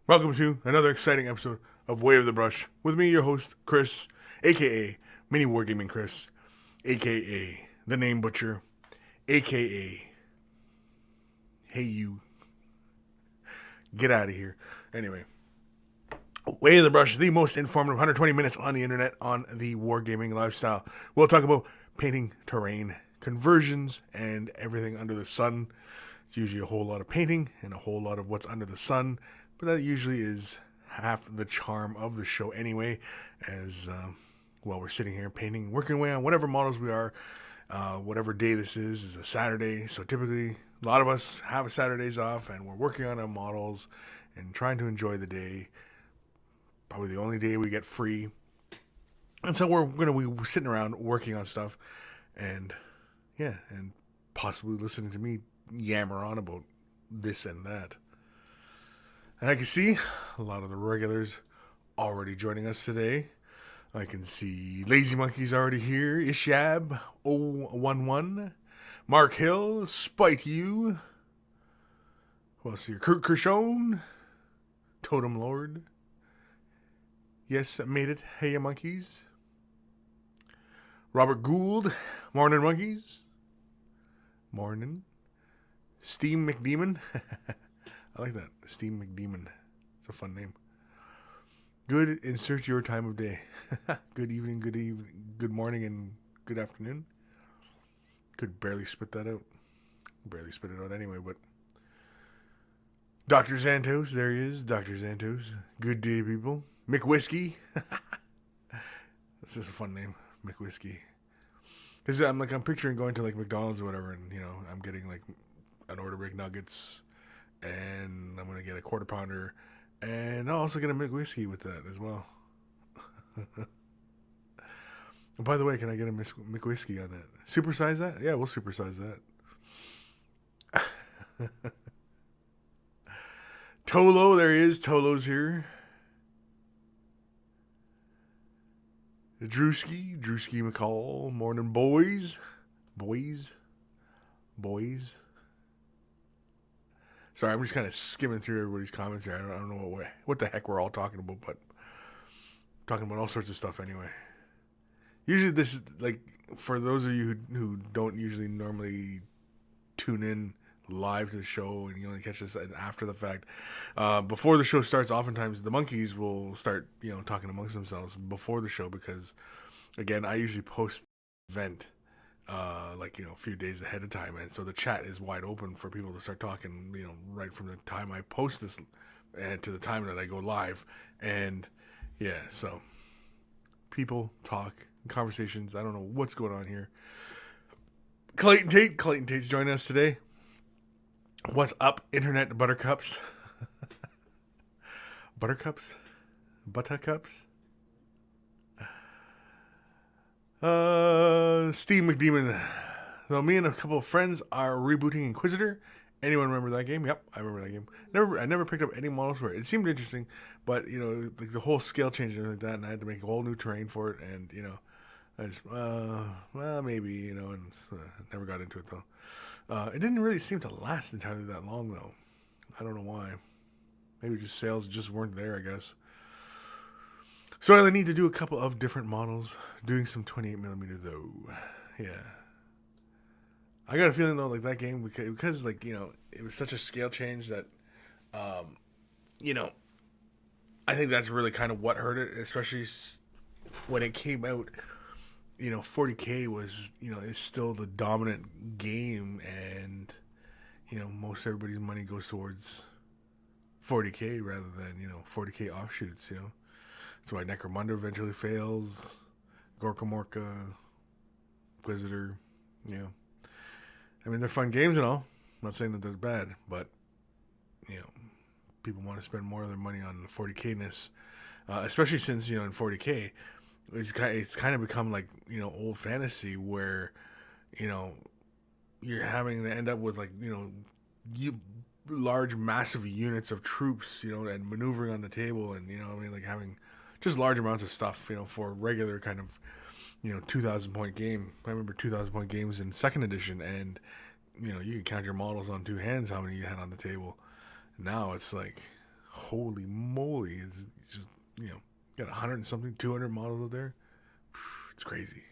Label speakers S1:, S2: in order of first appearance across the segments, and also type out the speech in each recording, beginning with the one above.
S1: Welcome to another exciting episode of Way of the Brush with me, your host, Kris, aka Mini Wargaming Kris, aka The Name Butcher, aka Hey You. Get out of here. Anyway, Way of the Brush, the most informative 120 minutes on the internet on the wargaming lifestyle. We'll talk about painting, terrain, conversions, and everything under the sun. It's usually a whole lot of painting and a whole lot of what's under the sun. But that usually is half the charm of the show anyway, as while we're sitting here painting, working away on whatever models we are, whatever day this is a Saturday. So typically, a lot of us have Saturdays off, and we're working on our models and trying to enjoy the day. Probably the only day we get free. And so we're going to be sitting around working on stuff, and possibly listening to me yammer on about this and that. And I can see a lot of the regulars already joining us today. I can see Lazy Monkey's already here. Ishab 011. Mark Hill. Spite You. Who else here? Kurt Kershone. Totem Lord. Yes, made it. Hey, ya monkeys. Robert Gould. Morning, monkeys. Morning. Steam McDemon. I like that. Steam McDemon. It's a fun name. Good, insert your time of day. Good evening, good morning, and good afternoon. Could barely spit that out. Barely spit it out anyway, but Dr. Xantos, there he is. Dr. Xantos. Good day, people. McWhiskey. That's just a fun name. McWhiskey. Because I'm picturing going to like McDonald's or whatever, and I'm getting like an order of McNuggets. And I'm going to get a quarter pounder. And I'll also get a McWhiskey with that as well. And by the way, can I get a McWhiskey on that? Supersize that? Yeah, we'll supersize that. Tolo, there he is. Tolo's here. Drewski McCall. Morning, boys. Boys. Sorry, I'm just kind of skimming through everybody's comments here. I don't know what the heck we're all talking about, but talking about all sorts of stuff anyway. Usually this is, like, for those of you who don't usually normally tune in live to the show and you only catch this after the fact, before the show starts, oftentimes the monkeys will start, talking amongst themselves before the show because, again, I usually post the event a few days ahead of time, and so the chat is wide open for people to start talking, right from the time I post this and to the time that I go live. And so people talk, conversations. I don't know what's going on here. Clayton Tate's joining us today. What's up, internet buttercups? Buttercups. Steve McDemon. So me and a couple of friends are rebooting Inquisitor. Anyone remember that game? Yep, I remember that game. I never picked up any models for it. It seemed interesting, but like the whole scale change and everything like that, and I had to make a whole new terrain for it, and I just maybe and never got into it though. It didn't really seem to last entirely that long though. I don't know why. Maybe just sales just weren't there, I guess. So I need to do a couple of different models. Doing some 28mm though. Yeah. I got a feeling though, like that game, because like, it was such a scale change that, I think that's really kind of what hurt it, especially when it came out. 40K was, is still the dominant game, and, most everybody's money goes towards 40K rather than, 40K offshoots, That's why Necromunda eventually fails, Gorka Morka, Inquisitor, I mean, they're fun games and all. I'm not saying that that's bad, but people want to spend more of their money on 40K-ness, especially since in 40K, it's kind of become like old fantasy where you're having to end up with like large massive units of troops and maneuvering on the table, and like having just large amounts of stuff for a regular kind of 2,000 point game. I remember 2,000 point games in second edition, and you could count your models on two hands how many you had on the table. Now it's like, holy moly, it's just got 100 and something, 200 models out there. It's crazy.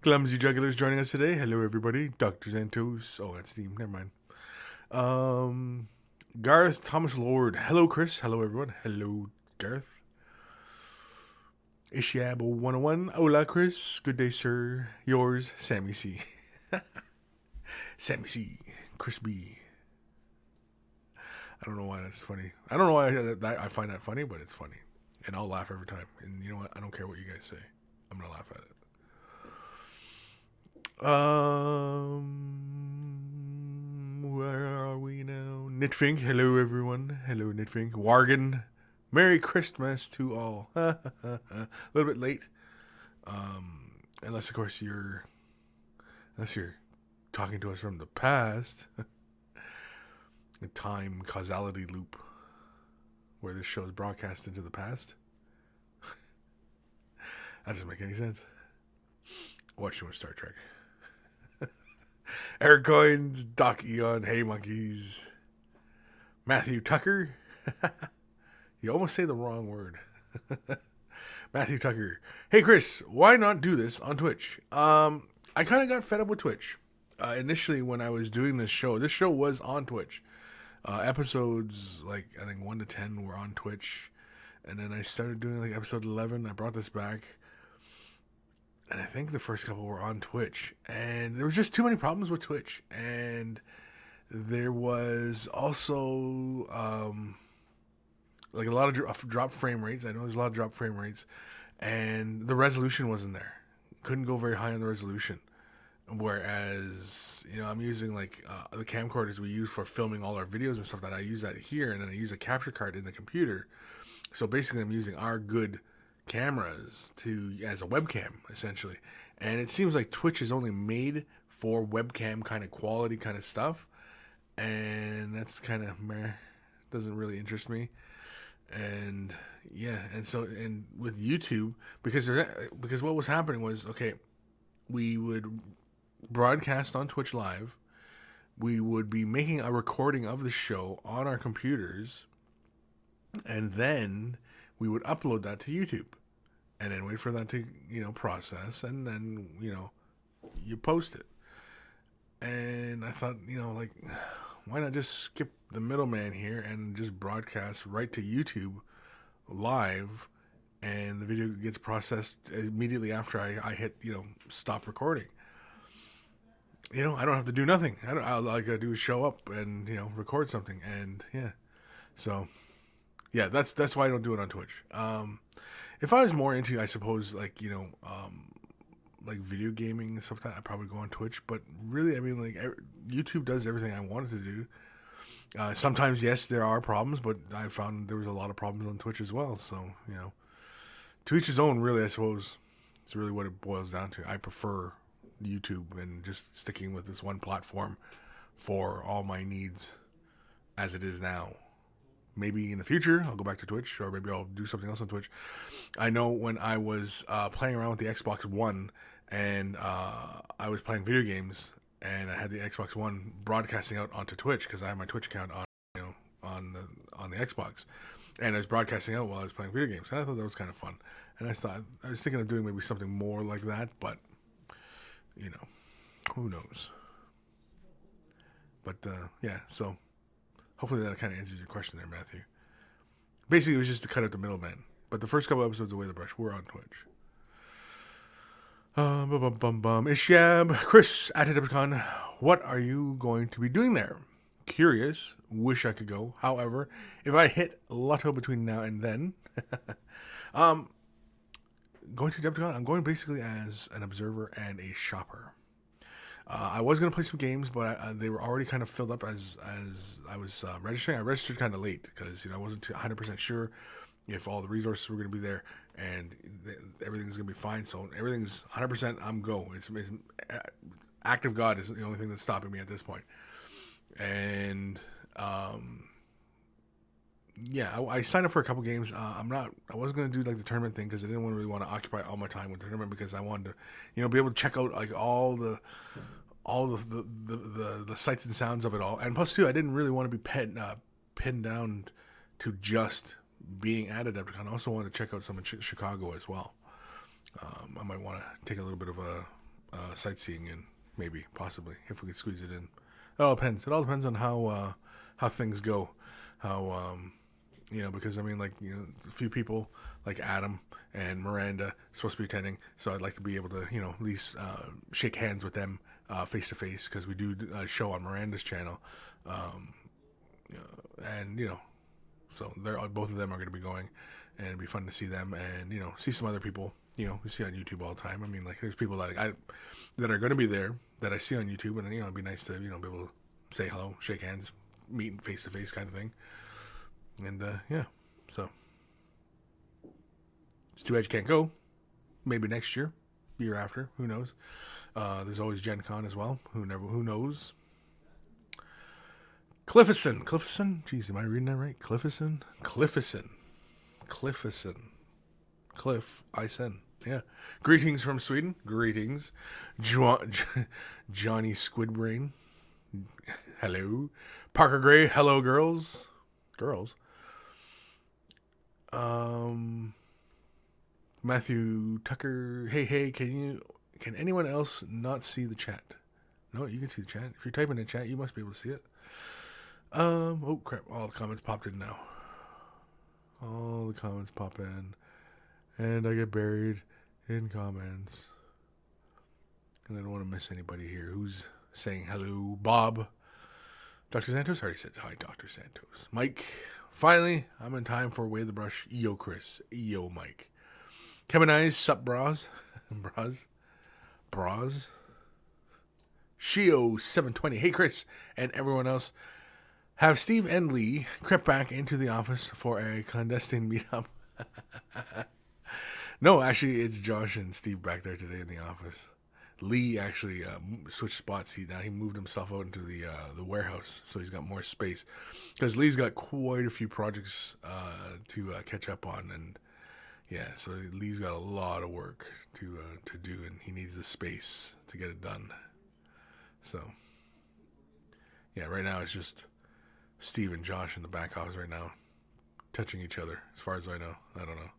S1: Clumsy Jugglers joining us today. Hello, everybody. Dr. Zantos. Oh, that's Steve. Never mind. Garth Thomas Lord. Hello, Kris. Hello, everyone. Hello, Garth. Ishiabo 101. Hola, Kris. Good day, sir. Yours, Sammy C. Sammy C. Kris B. I don't know why that's funny. I don't know why I find that funny, but it's funny. And I'll laugh every time. And you know what? I don't care what you guys say. I'm going to laugh at it. Where are we now? Knitfink. Hello, everyone. Hello, Knitfink. Wargan. Merry Christmas to all. A little bit late. Unless, of course, you're talking to us from the past. A time causality loop where this show is broadcast into the past. That doesn't make any sense. Watch too much Star Trek. Eric Coins, Doc Eon, Hey Monkeys, Matthew Tucker. You almost say the wrong word. Matthew Tucker. Hey Kris, why not do this on Twitch? I kind of got fed up with Twitch. Initially when I was doing this show was on Twitch. Episodes like I think 1 to 10 were on Twitch, and then I started doing like episode 11. I brought this back, and I think the first couple were on Twitch, and there was just too many problems with Twitch, and there was also like a lot of drop frame rates. I know there's a lot of drop frame rates, and the resolution wasn't there. Couldn't go very high on the resolution. Whereas, I'm using like the camcorders we use for filming all our videos and stuff, that I use that here, and then I use a capture card in the computer. So basically I'm using our good cameras as a webcam, essentially. And it seems like Twitch is only made for webcam kind of quality kind of stuff. And that's kind of meh. Doesn't really interest me. And yeah, and with YouTube, because what was happening was, okay, we would broadcast on Twitch Live. We would be making a recording of the show on our computers, and then we would upload that to YouTube, and then wait for that to process, and then you post it. And I thought, like, why not just skip the middleman here and just broadcast right to YouTube live, and the video gets processed immediately after I hit stop recording. I don't have to do nothing. All I gotta do is show up and record something, and yeah. So yeah, that's why I don't do it on Twitch. If I was more into, I suppose, like like video gaming and stuff, that I'd probably go on Twitch. But really, I mean, like, YouTube does everything I wanted to do. Sometimes, yes, there are problems, but I found there was a lot of problems on Twitch as well. So to each his own, really. I suppose it's really what it boils down to. I prefer YouTube and just sticking with this one platform for all my needs as it is now. Maybe in the future I'll go back to Twitch, or maybe I'll do something else on Twitch. I know when I was playing around with the Xbox One, and I was playing video games, and I had the Xbox One broadcasting out onto Twitch because I have my Twitch account on the Xbox, and I was broadcasting out while I was playing video games, and I thought that was kind of fun. And I was thinking of doing maybe something more like that, but who knows? But yeah, so hopefully that kind of answers your question there, Matthew. Basically, it was just to cut out the middleman. But the first couple episodes of Way the Brush were on Twitch. Ishab, Kris, at Adepticon, what are you going to be doing there? Curious, wish I could go. However, if I hit Lotto between now and then, going to Adepticon, I'm going basically as an observer and a shopper. I was gonna play some games, but they were already kind of filled up as I was registering. I registered kind of late because I wasn't 100% sure if all the resources were gonna be there and everything's gonna be fine. So everything's 100%. I'm go. It's act of God is the only thing that's stopping me at this point. And yeah, I signed up for a couple games. I wasn't gonna do like the tournament thing because I didn't really want to occupy all my time with the tournament because I wanted to, be able to check out like all the sights and sounds of it all. And plus, too, I didn't really want to be pinned down to just being at Adepticon. I also wanted to check out some in Chicago as well. I might want to take a little bit of a sightseeing in, maybe, possibly, if we could squeeze it in. It all depends. It all depends on how things go. How because a few people like Adam and Miranda are supposed to be attending, so I'd like to be able to at least shake hands with them face to face because we do a show on Miranda's channel, and so they're both of them are going to be going, and it'd be fun to see them and see some other people we see on YouTube all the time. I mean, like there's people that that are going to be there that I see on YouTube, and it'd be nice to be able to say hello, shake hands, meet face to face kind of thing. And so it's too bad you can't go. Maybe next year, year after, who knows? There's always Gen Con as well. Who knows? Cliffison. Jeez, am I reading that right? Cliffison. Cliff Isen. Yeah. Greetings from Sweden. Greetings, Johnny Squidbrain. Hello, Parker Gray. Hello, girls. Matthew Tucker. Hey, can anyone else not see the chat? No, you can see the chat. If you're typing in chat, you must be able to see it. Oh crap, all the comments popped in now. All the comments pop in. And I get buried in comments. And I don't want to miss anybody here. Who's saying hello? Bob. Dr. Santos already said hi, Dr. Santos. Mike. Finally, I'm in time for Way of the Brush. Yo, Chris. Yo, Mike. Kevin Eyes, sup, bras? Bras? Shio 720. Hey, Chris, and everyone else. Have Steve and Lee crept back into the office for a clandestine meetup? No, actually, it's Josh and Steve back there today in the office. Lee actually switched spots. He moved himself out into the warehouse, so he's got more space. Because Lee's got quite a few projects to catch up on, and yeah, so Lee's got a lot of work to do, and he needs the space to get it done. So yeah, right now it's just Steve and Josh in the back office right now, touching each other. As far as I know, I don't know.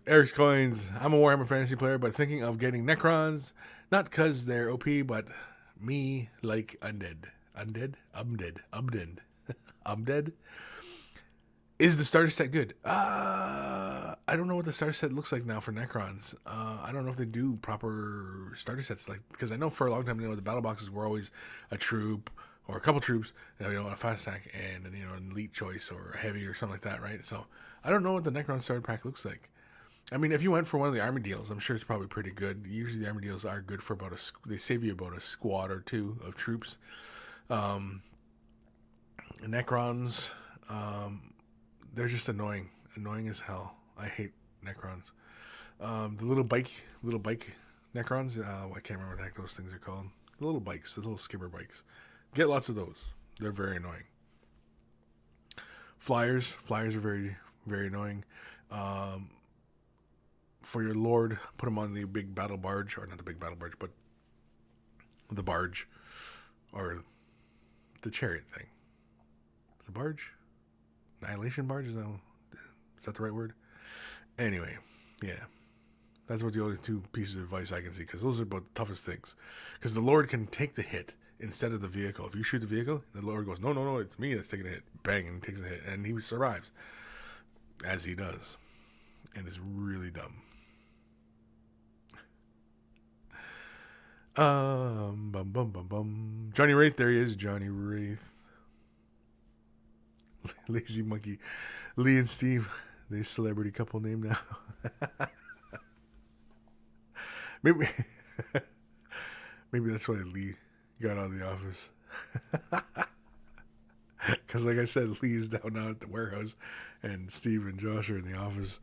S1: Eric's Coins. I'm a Warhammer Fantasy player, but thinking of getting Necrons, not because they're OP, but me like undead. Undead. Is the starter set good? I don't know what the starter set looks like now for Necrons. I don't know if they do proper starter sets, because I know for a long time, the battle boxes were always a troop or a couple troops, a fast attack and an elite choice or a heavy or something like that, right? So I don't know what the Necron starter pack looks like. I mean, if you went for one of the army deals, I'm sure it's probably pretty good. Usually the army deals are good for they save you about a squad or two of troops. Necrons, they're just annoying as hell. I hate Necrons. The little bike Necrons, I can't remember what the heck those things are called. The little bikes, the little skimmer bikes. Get lots of those. They're very annoying. Flyers are very, very annoying. For your lord, put them on the big battle barge, or not the big battle barge, but the barge, or the chariot thing. The barge? Annihilation barge? Is that the right word? Anyway, yeah. That's what the only two pieces of advice I can see, because those are about the toughest things. Because the lord can take the hit instead of the vehicle. If you shoot the vehicle, the lord goes, no, it's me that's taking a hit. Bang, and he takes a hit. And he survives. As he does. And it's really dumb. Johnny Wraith, there he is, Johnny Wraith. Lazy Monkey. Lee and Steve, they celebrity couple name now. Maybe maybe that's why Lee got out of the office. Because, like I said, Lee is down now at the warehouse, and Steve and Josh are in the office.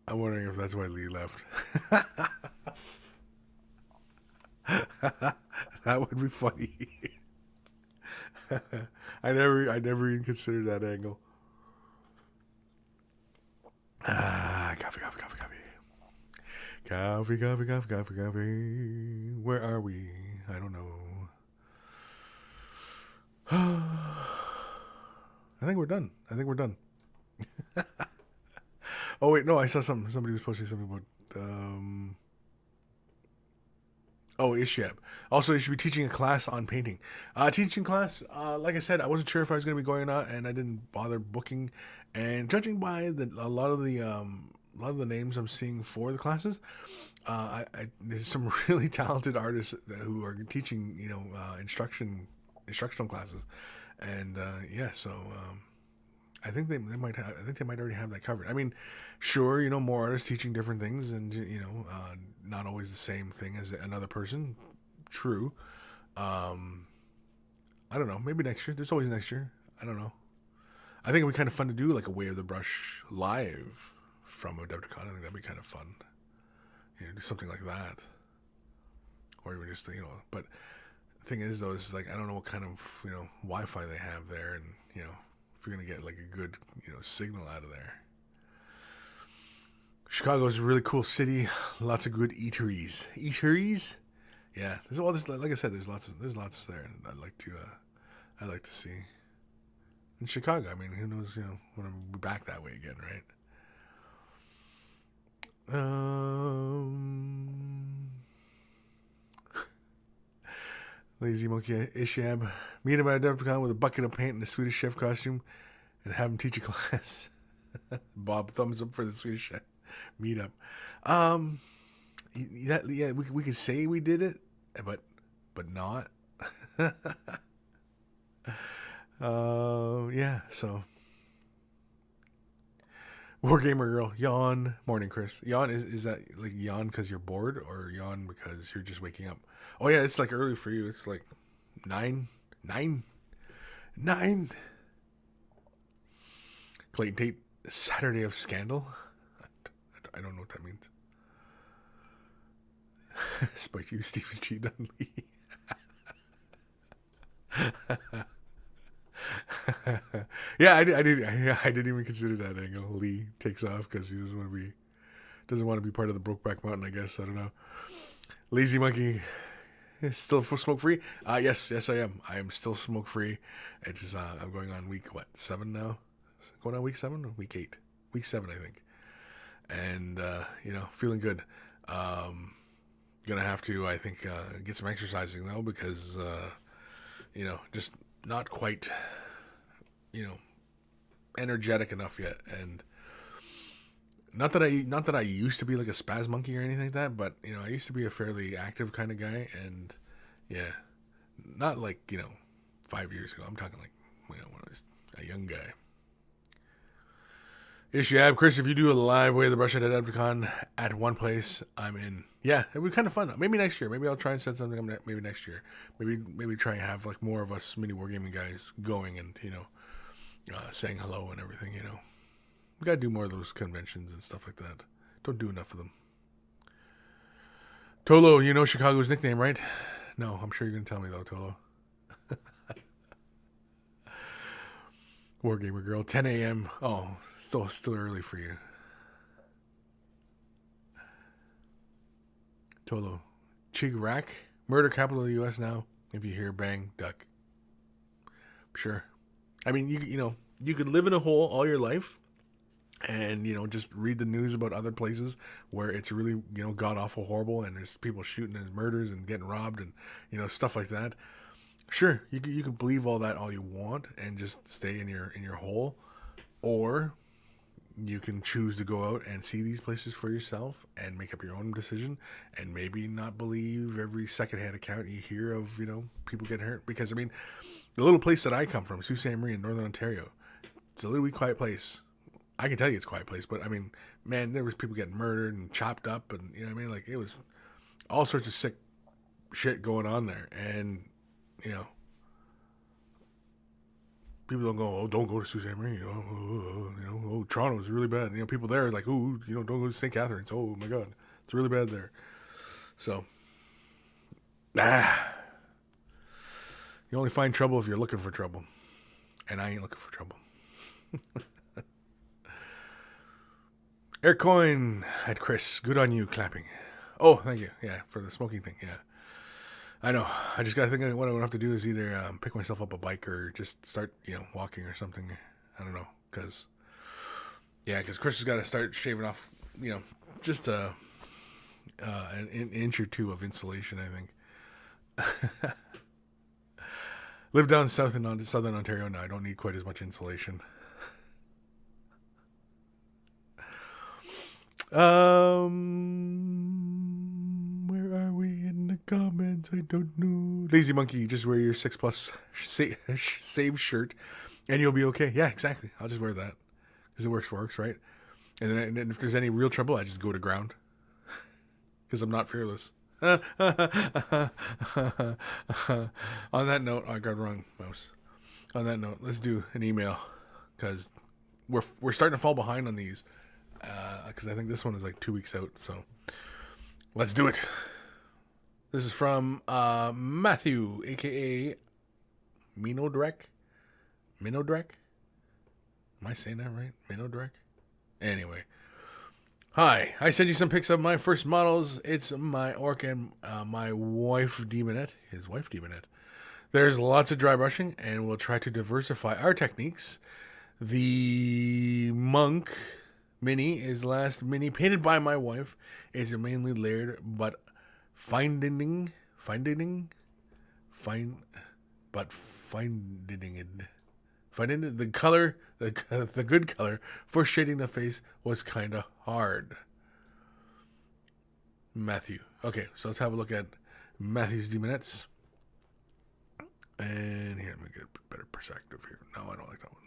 S1: I'm wondering if that's why Lee left. That would be funny. I never even considered that angle. Coffee. Where are we? I don't know. I think we're done. Oh wait, no, I saw something. Somebody was posting something about Ishab. Also, you should be teaching a class on painting. Teaching class, like I said, I wasn't sure if I was going to be going or not, and I didn't bother booking. And judging by a lot of the names I'm seeing for the classes, there's some really talented artists who are teaching, instructional classes, and so I think they might have. I think they might already have that covered. I mean, sure, more artists teaching different things, and not always the same thing as another person. True. I don't know. Maybe next year. There's always next year. I don't know. I think it'd be kind of fun to do like a Way of the Brush live from Adepticon. I think that'd be kind of fun. Do something like that, or even just But the thing is, though, is like I don't know what kind of Wi-Fi they have there, and if you're gonna get like a good signal out of there. Chicago is a really cool city. Lots of good eateries. Yeah, there's like I said, there's lots there. I'd like to see in Chicago. I mean, who knows? When I'm back that way again, right? Lazy Monkey Ishab. Meet him at Adepticon with a bucket of paint and a Swedish chef costume, and have him teach a class. Bob, thumbs up for the Swedish chef meetup. We could say we did it, but not. So Wargamer Girl, yawn. Morning, Chris. Yawn is that like yawn because you're bored, or yawn because you're just waking up? Oh yeah, it's like early for you. It's like 9. Clayton Tate, Saturday of Scandal. I don't know what that means. Spike you, Stephen's cheating on Lee. Yeah, I didn't even consider that angle. Lee takes off because he doesn't want to be part of the Brokeback Mountain. I guess I don't know. Lazy Monkey is still smoke free. Yes, I am. I am still smoke free. It's just I'm going on week 7 now. Going on week 7 or week 8? Week 7, I think. And feeling good. Gonna have to, I think, get some exercising though, because just not quite energetic enough yet. And not that I used to be like a spaz monkey or anything like that, but I used to be a fairly active kind of guy. And not like 5 years ago. I'm talking like when I was a young guy. Ishab, Chris, if you do a live Way of the Brush at Adepticon at one place, I'm in. Yeah, it would be kind of fun. Maybe next year. Maybe I'll try and set something up maybe next year. Maybe try and have like more of us mini wargaming guys going and, saying hello and everything, We got to do more of those conventions and stuff like that. Don't do enough of them. Tolo, Chicago's nickname, right? No, I'm sure you're going to tell me though, Tolo. Wargamer Girl, 10 a.m. Oh, still early for you. Tolo. Chigrak, murder capital of the U.S. now. If you hear bang, duck. Sure. I mean, you could live in a hole all your life and, just read the news about other places where it's really, god-awful horrible and there's people shooting and murders and getting robbed and, stuff like that. Sure, you can believe all that all you want and just stay in your hole, or you can choose to go out and see these places for yourself and make up your own decision and maybe not believe every secondhand account you hear of people getting hurt. Because I mean, the little place that I come from, Sault Ste. Marie in Northern Ontario, it's a little wee quiet place. I can tell you it's a quiet place, but I mean, man, there was people getting murdered and chopped up, and you know what I mean. Like it was all sorts of sick shit going on there, and you know, people don't go, oh, don't go to Sault Ste. Marie, oh, Toronto is really bad. You know, people there are like, oh, don't go to St. Catharines. Oh my God, it's really bad there. So, you only find trouble if you're looking for trouble, and I ain't looking for trouble. Aircoin at Kris. Good on you, clapping. Oh, thank you. Yeah, for the smoking thing. Yeah. I know. I just got to think what I'm going to have to do is either pick myself up a bike or just start, walking or something. I don't know. Because Kris has got to start shaving off, just an inch or two of insulation, I think. Live down south in southern Ontario now. I don't need quite as much insulation. Where are we in the comments? I don't know. Lazy Monkey, just wear your 6+ save shirt and you'll be okay. Yeah, exactly. I'll just wear that because it works, right? And then if there's any real trouble, I just go to ground because I'm not fearless. On that note, I got wrong mouse. On that note, let's do an email because we're starting to fall behind on these. Because I think this one is like 2 weeks out, so let's do it. This is from Matthew, aka Minodrek. Am I saying that right? Minodrek? Anyway. Hi, I sent you some pics of my first models. It's my orc and my wife Demonette, his wife Demonette. There's lots of dry brushing, and we'll try to diversify our techniques. The monk mini is last mini painted by my wife. It's mainly layered, but finding the color, the good color for shading the face was kind of hard. Matthew. Okay, so let's have a look at Matthew's Demonettes. And here, let me get a better perspective here. No, I don't like that one.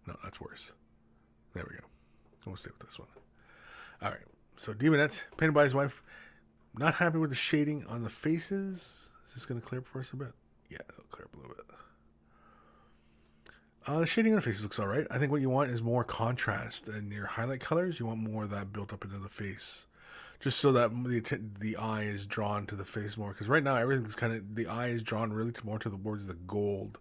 S1: No, that's worse. There we go. We'll stay with this one. All right. So Demonette, painted by his wife. Not happy with the shading on the faces. Is this going to clear up for us a bit? Yeah, it'll clear up a little bit. The shading on the faces looks all right. I think what you want is more contrast in your highlight colors. You want more of that built up into the face, just so that the eye is drawn to the face more. Because right now everything's the eye is drawn really more towards the gold.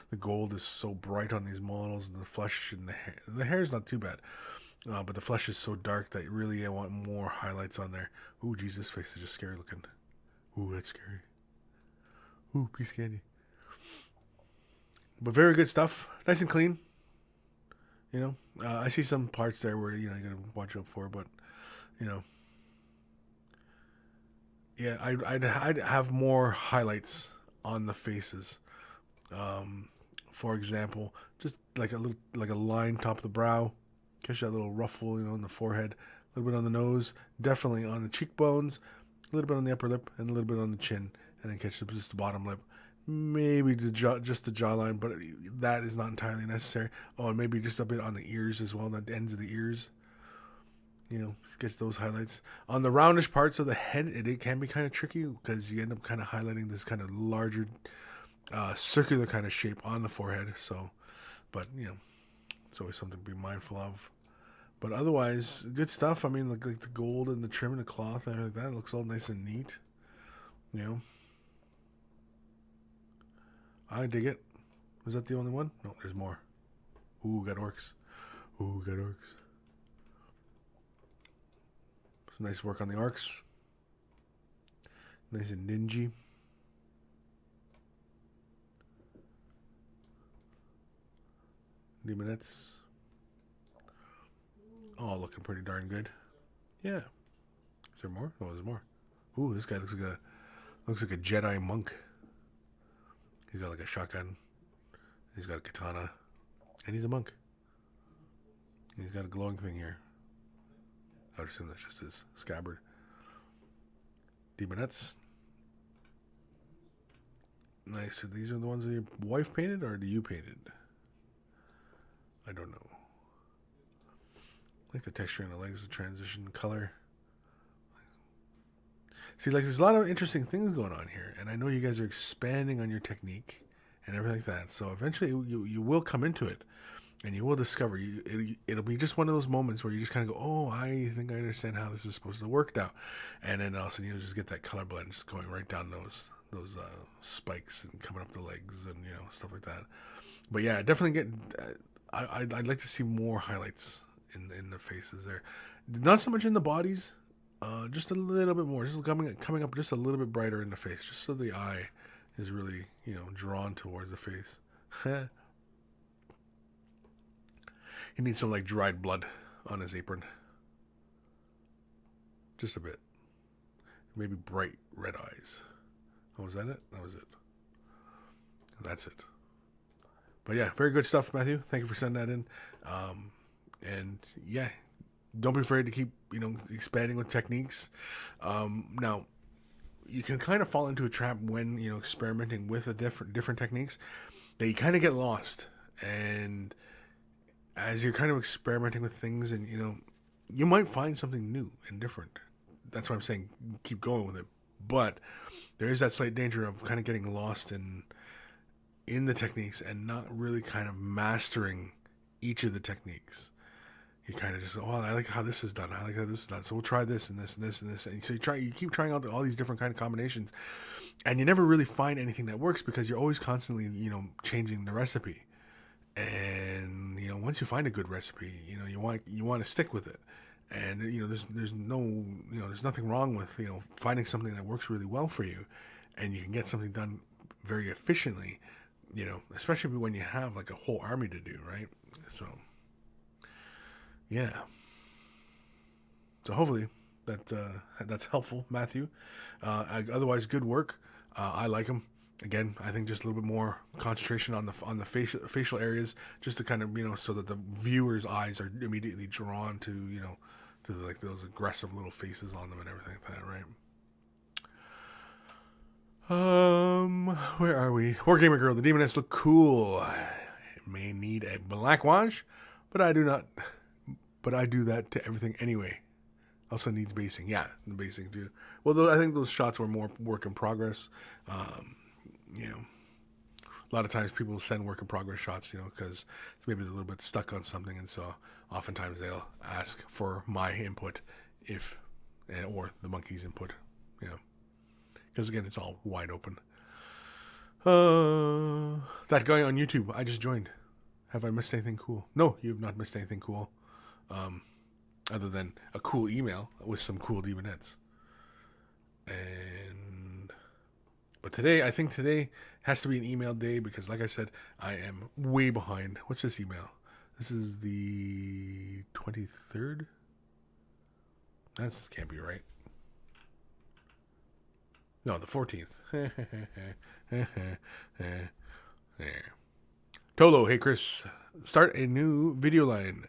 S1: The gold is so bright on these models, and the flesh and the hair. The hair is not too bad. But the flesh is so dark that really I want more highlights on there. Ooh, Jesus, this face is just scary looking. Ooh, that's scary. Ooh, piece candy. But very good stuff. Nice and clean. I see some parts there where, you gotta watch out for, but, yeah, I'd have more highlights on the faces. For example, just like a line top of the brow. Catch that little ruffle, in the forehead, a little bit on the nose, definitely on the cheekbones, a little bit on the upper lip, and a little bit on the chin, and then catch just the bottom lip. Maybe just the jawline, but that is not entirely necessary. Oh, and maybe just a bit on the ears as well, the ends of the ears. Gets those highlights. On the roundish parts of the head, it can be kind of tricky because you end up kind of highlighting this kind of larger, circular kind of shape on the forehead. So, but, it's always something to be mindful of. But otherwise, good stuff. I mean, like the gold and the trim and the cloth and everything like that. It looks all nice and neat. I dig it. Was that the only one? No, there's more. Ooh, got orcs. Some nice work on the orcs. Nice and dingy. Demonettes. Oh, looking pretty darn good. Yeah. Is there more? Oh, there's more. Ooh, this guy looks like a Jedi monk. He's got like a shotgun. He's got a katana. And he's a monk. He's got a glowing thing here. I would assume that's just his scabbard. Demonettes. Nice. So these are the ones that your wife painted, or do you painted? I don't know. like the texture on the legs, the transition, color. See, like there's a lot of interesting things going on here, and I know you guys are expanding on your technique and everything like that. So eventually, you will come into it, and you will discover. It'll be just one of those moments where you just kind of go, "Oh, I think I understand how this is supposed to work now," and then all of a sudden you'll just get that color blend just going right down those spikes and coming up the legs and stuff like that. But yeah, definitely get. I'd like to see more highlights in the faces there, not so much in the bodies. Just a little bit more, just coming up just a little bit brighter in the face, just so the eye is really, drawn towards the face. He needs some like dried blood on his apron. Just a bit. Maybe bright red eyes. Oh, was that it? That was it. That's it. But yeah, very good stuff, Matthew. Thank you for sending that in. And yeah, don't be afraid to keep, expanding with techniques. Now, you can kind of fall into a trap when, experimenting with the different techniques that you kind of get lost. And as you're kind of experimenting with things and, you might find something new and different. That's why I'm saying keep going with it. But there is that slight danger of kind of getting lost in the techniques and not really kind of mastering each of the techniques. You kind of just, I like how this is done. I like how this is done. So we'll try this and this and this and this. And so you keep trying out all these different kind of combinations, and you never really find anything that works because you're always constantly, changing the recipe. And once you find a good recipe, you want to stick with it. And there's nothing wrong with finding something that works really well for you, and you can get something done very efficiently. Especially when you have like a whole army to do, right? So. Yeah. So hopefully that's helpful, Matthew. Otherwise, good work. I like them. Again, I think just a little bit more concentration on the facial areas, just to kind of so that the viewer's eyes are immediately drawn to to like those aggressive little faces on them and everything like that, right? Where are we? Wargamer girl, the demoness look cool. It may need a black wash, but I do not. But I do that to everything anyway. Also needs basing. Yeah, the basing too. Well, I think those shots were more work in progress. A lot of times people send work in progress shots, because maybe they're a little bit stuck on something. And so oftentimes they'll ask for my input or the monkey's input, because again, it's all wide open. That guy on YouTube, I just joined. Have I missed anything cool? No, you have not missed anything cool. Other than a cool email with some cool demonettes. But I think today has to be an email day because, like I said, I am way behind. What's this email? This is the 23rd? That can't be right. No, the 14th. There. Tolo, hey Chris, start a new video line.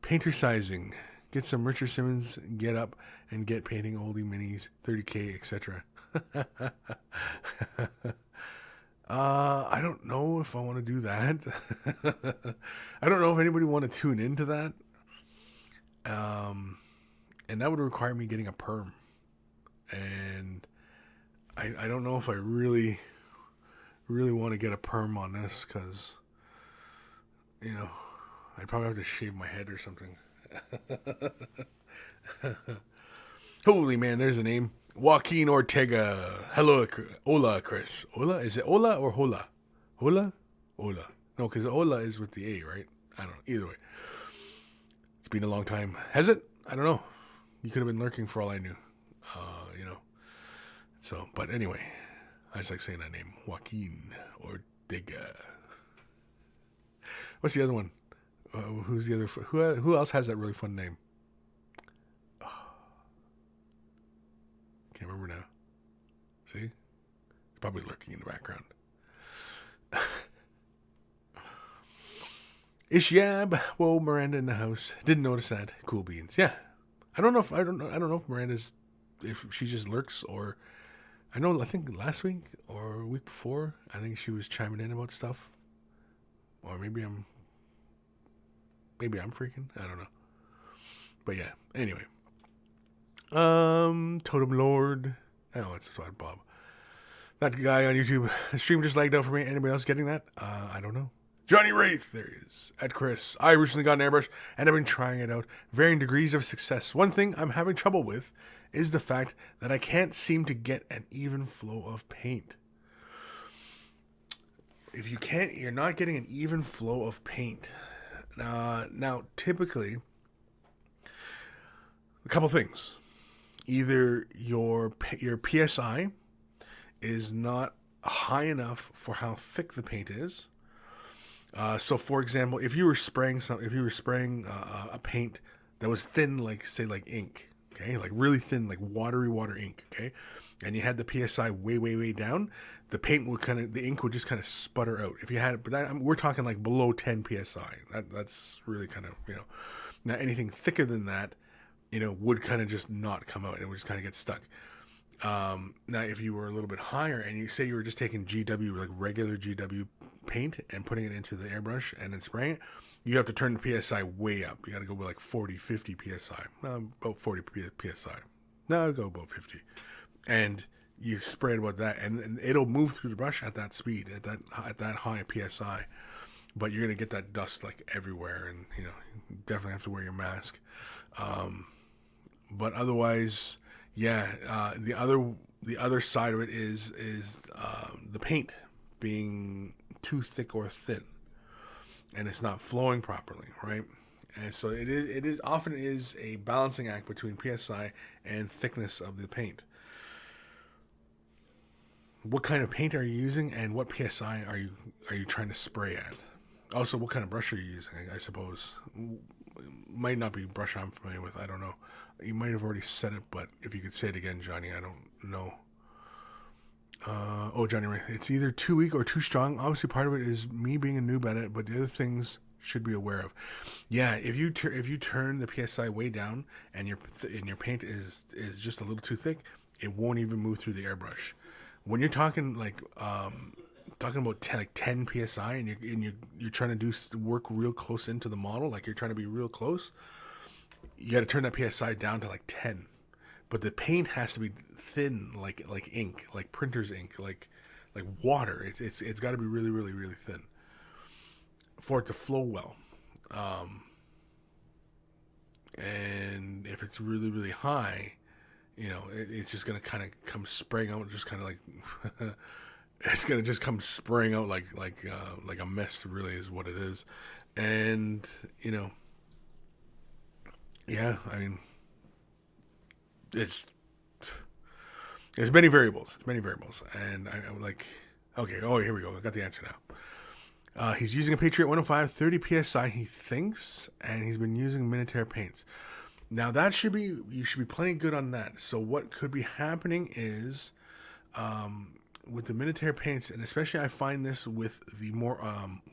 S1: Painter sizing. Get some Richard Simmons, get up, and get painting oldie minis, 30K, etc. I don't know if I want to do that. I don't know if anybody want to tune into that. And that would require me getting a perm. And I don't know if I really want to get a perm on this because, I'd probably have to shave my head or something. Holy man, there's a name. Joaquin Ortega. Hello, hola, Chris. Hola? Is it hola or hola? Hola? Hola. No, because hola is with the A, right? I don't know. Either way. It's been a long time. Has it? I don't know. You could have been lurking for all I knew. So, but anyway, I just like saying that name. Joaquin Ortega. What's the other one? Who's the other? Who else has that really fun name? Can't remember now. See? He's probably lurking in the background. Ishyab. Whoa, Miranda in the house. Didn't notice that. Cool beans. Yeah. I don't know if Miranda's, if she just lurks or, I think last week or a week before, I think she was chiming in about stuff. Or maybe I'm freaking. I don't know. But yeah, anyway. Totem Lord. Oh, it's Bob. That guy on YouTube. The stream just lagged out for me. Anybody else getting that? I don't know. Johnny Wraith, there he is. At Kris. I recently got an airbrush and I've been trying it out. Varying degrees of success. One thing I'm having trouble with is the fact that I can't seem to get an even flow of paint. If you're not getting an even flow of paint. Now, typically, a couple things. Either your PSI is not high enough for how thick the paint is. So, for example, if you were spraying a paint that was thin, like ink, okay, like really thin, like watery water ink, okay, and you had the PSI way down, the ink would just kind of sputter out. If you had it, but we're talking like below 10 PSI. That's really kind of, now anything thicker than that, would kind of just not come out and it would just kind of get stuck. Now, if you were a little bit higher and you say you were just taking GW, like regular GW paint and putting it into the airbrush and then spraying it, you have to turn the PSI way up. You got to go with like 40, 50 PSI. About 40 PSI. No, I'll go about 50. And you spray it about that and it'll move through the brush at that speed, at that high PSI. But you're going to get that dust like everywhere and, you definitely have to wear your mask. But otherwise, yeah, the other side of it is the paint being too thick or thin, and it's not flowing properly, right? And so it often is a balancing act between PSI and thickness of the paint. What kind of paint are you using, and what PSI are you trying to spray at? Also, what kind of brush are you using? I suppose might not be a brush I'm familiar with. I don't know. You might have already said it, but if you could say it again, Johnny, I don't know. Johnny, right. It's either too weak or too strong. Obviously, part of it is me being a noob at it, but the other things should be aware of. Yeah, if you turn the PSI way down and your paint is just a little too thick, it won't even move through the airbrush. When you're talking talking about 10 PSI and you're trying to do work real close into the model, like you're trying to be real close, you got to turn that PSI down to like 10. But the paint has to be thin, like ink, like printer's ink, like water. It's got to be really, really, really thin for it to flow well. And if it's really, really high, it's just gonna kind of come spraying out, just kind of like it's gonna just come spraying out like a mist. Really, is what it is. And yeah, I mean. It's many variables. And I'm like, okay, here we go. I got the answer now. He's using a Patriot 105, 30 PSI, he thinks, and he's been using Minotaur paints. Now you should be playing good on that. So what could be happening is, with the Minotaur paints, and especially I find this with the more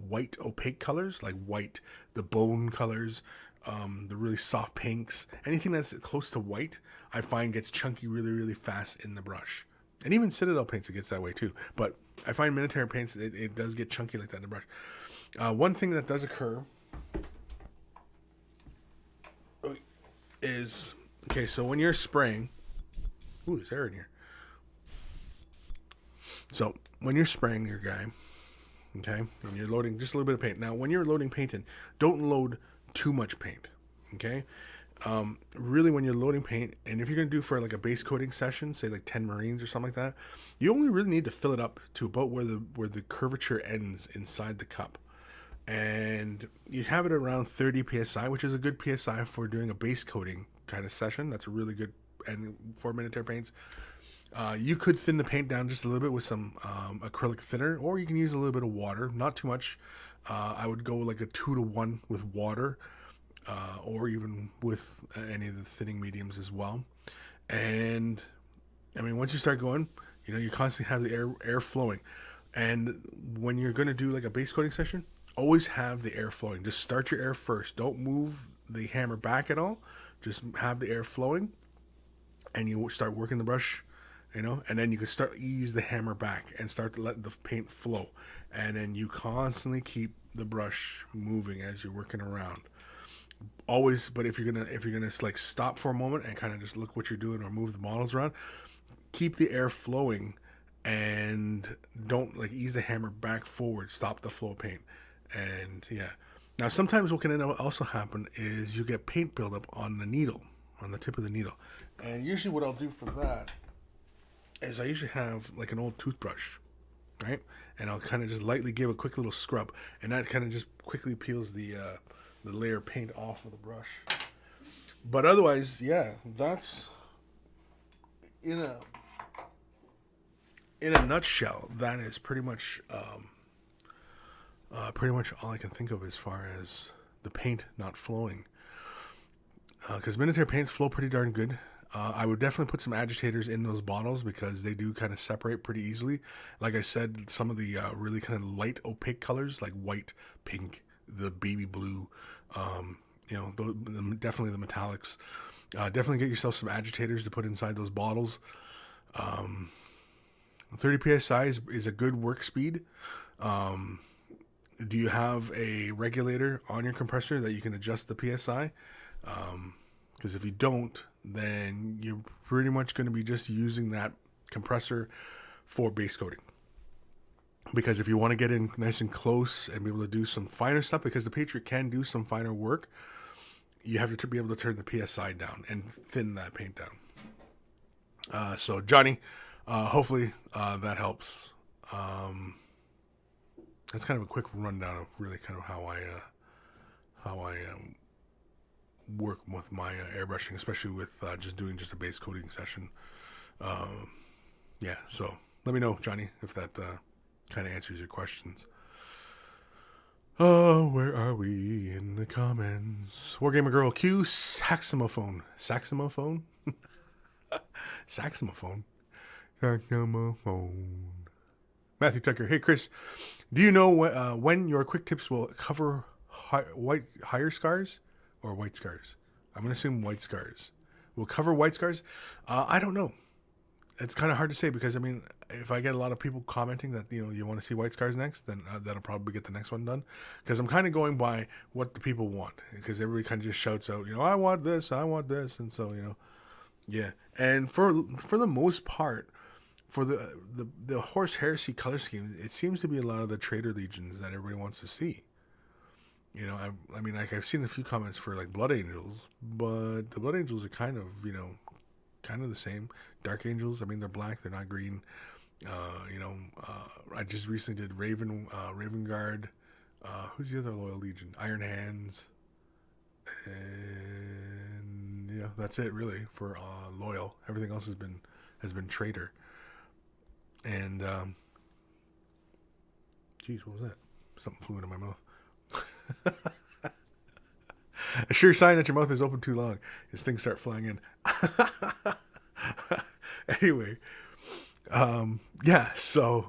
S1: white opaque colors, like white, the bone colors, the really soft pinks, anything that's close to white, I find gets chunky really, really fast in the brush. And even Citadel paints, it gets that way too. But I find Minotaur paints, it does get chunky like that in the brush. One thing that does occur is, okay, so when you're spraying, there's air in here. So when you're spraying your guy, okay, and you're loading just a little bit of paint. Now, when you're loading paint in, don't load too much paint, okay? Really, when you're loading paint, and if you're going to do for like a base coating session, say like 10 Marines or something like that, you only really need to fill it up to about where the curvature ends inside the cup. And you have it around 30 PSI, which is a good PSI for doing a base coating kind of session. That's a really good, and for Minotaur paints. You could thin the paint down just a little bit with some acrylic thinner, or you can use a little bit of water, not too much. I would go like a 2-to-1 with water, or even with any of the thinning mediums as well. And I mean, once you start going, you constantly have the air flowing. And when you're going to do like a base coating session, always have the air flowing. Just start your air first. Don't move the hammer back at all. Just have the air flowing, and you start working the brush. And then you can start ease the hammer back and start to let the paint flow. And then you constantly keep the brush moving as you're working around. Always, but if you're gonna like stop for a moment and kind of just look what you're doing or move the models around, keep the air flowing, and don't like ease the hammer back forward. Stop the flow of paint, and yeah. Now sometimes what can also happen is you get paint buildup on the needle, on the tip of the needle, and usually what I'll do for that is I usually have like an old toothbrush, right? And I'll kind of just lightly give a quick little scrub, and that kind of just quickly peels the layer of paint off of the brush. But otherwise, yeah, that's in a nutshell. That is pretty much all I can think of as far as the paint not flowing. Because Minotaur paints flow pretty darn good. I would definitely put some agitators in those bottles because they do kind of separate pretty easily. Like I said, some of the really kind of light opaque colors like white, pink, the baby blue, definitely the metallics. Definitely get yourself some agitators to put inside those bottles. 30 psi is a good work speed. Do you have a regulator on your compressor that you can adjust the psi? Because if you don't, then you're pretty much going to be just using that compressor for base coating. Because if you want to get in nice and close and be able to do some finer stuff, because the Patriot can do some finer work, you have to be able to turn the PSI down and thin that paint down. So Johnny, hopefully that helps. That's kind of a quick rundown of really kind of how I work with my airbrushing, especially with just doing just a base coating session. Yeah, so let me know, Johnny, if that kind of answers your questions. Oh, where are we in the comments? Wargamer Girl Q, saxophone. Saxophone? Saxophone. Saxophone. Matthew Tucker. Hey, Chris, do you know when your quick tips will cover higher scars or white scars? I'm going to assume white scars. Will cover white scars? I don't know. It's kind of hard to say because, I mean, if I get a lot of people commenting that, you want to see white scars next, then that'll probably get the next one done. Because I'm kind of going by what the people want. Because everybody kind of just shouts out, I want this. And so, yeah. And for the most part, for the Horse Heresy color scheme, it seems to be a lot of the Trader Legions that everybody wants to see. I mean, like I've seen a few comments for like Blood Angels, but the Blood Angels are kind of, kind of the same. Dark Angels, I mean, they're black, they're not green. I just recently did Raven Guard. Who's the other Loyal Legion? Iron Hands. And that's it really for Loyal. Everything else has been Traitor. And geez, what was that? Something flew into my mouth. A sure sign that your mouth is open too long is things start flying in. Anyway, yeah, so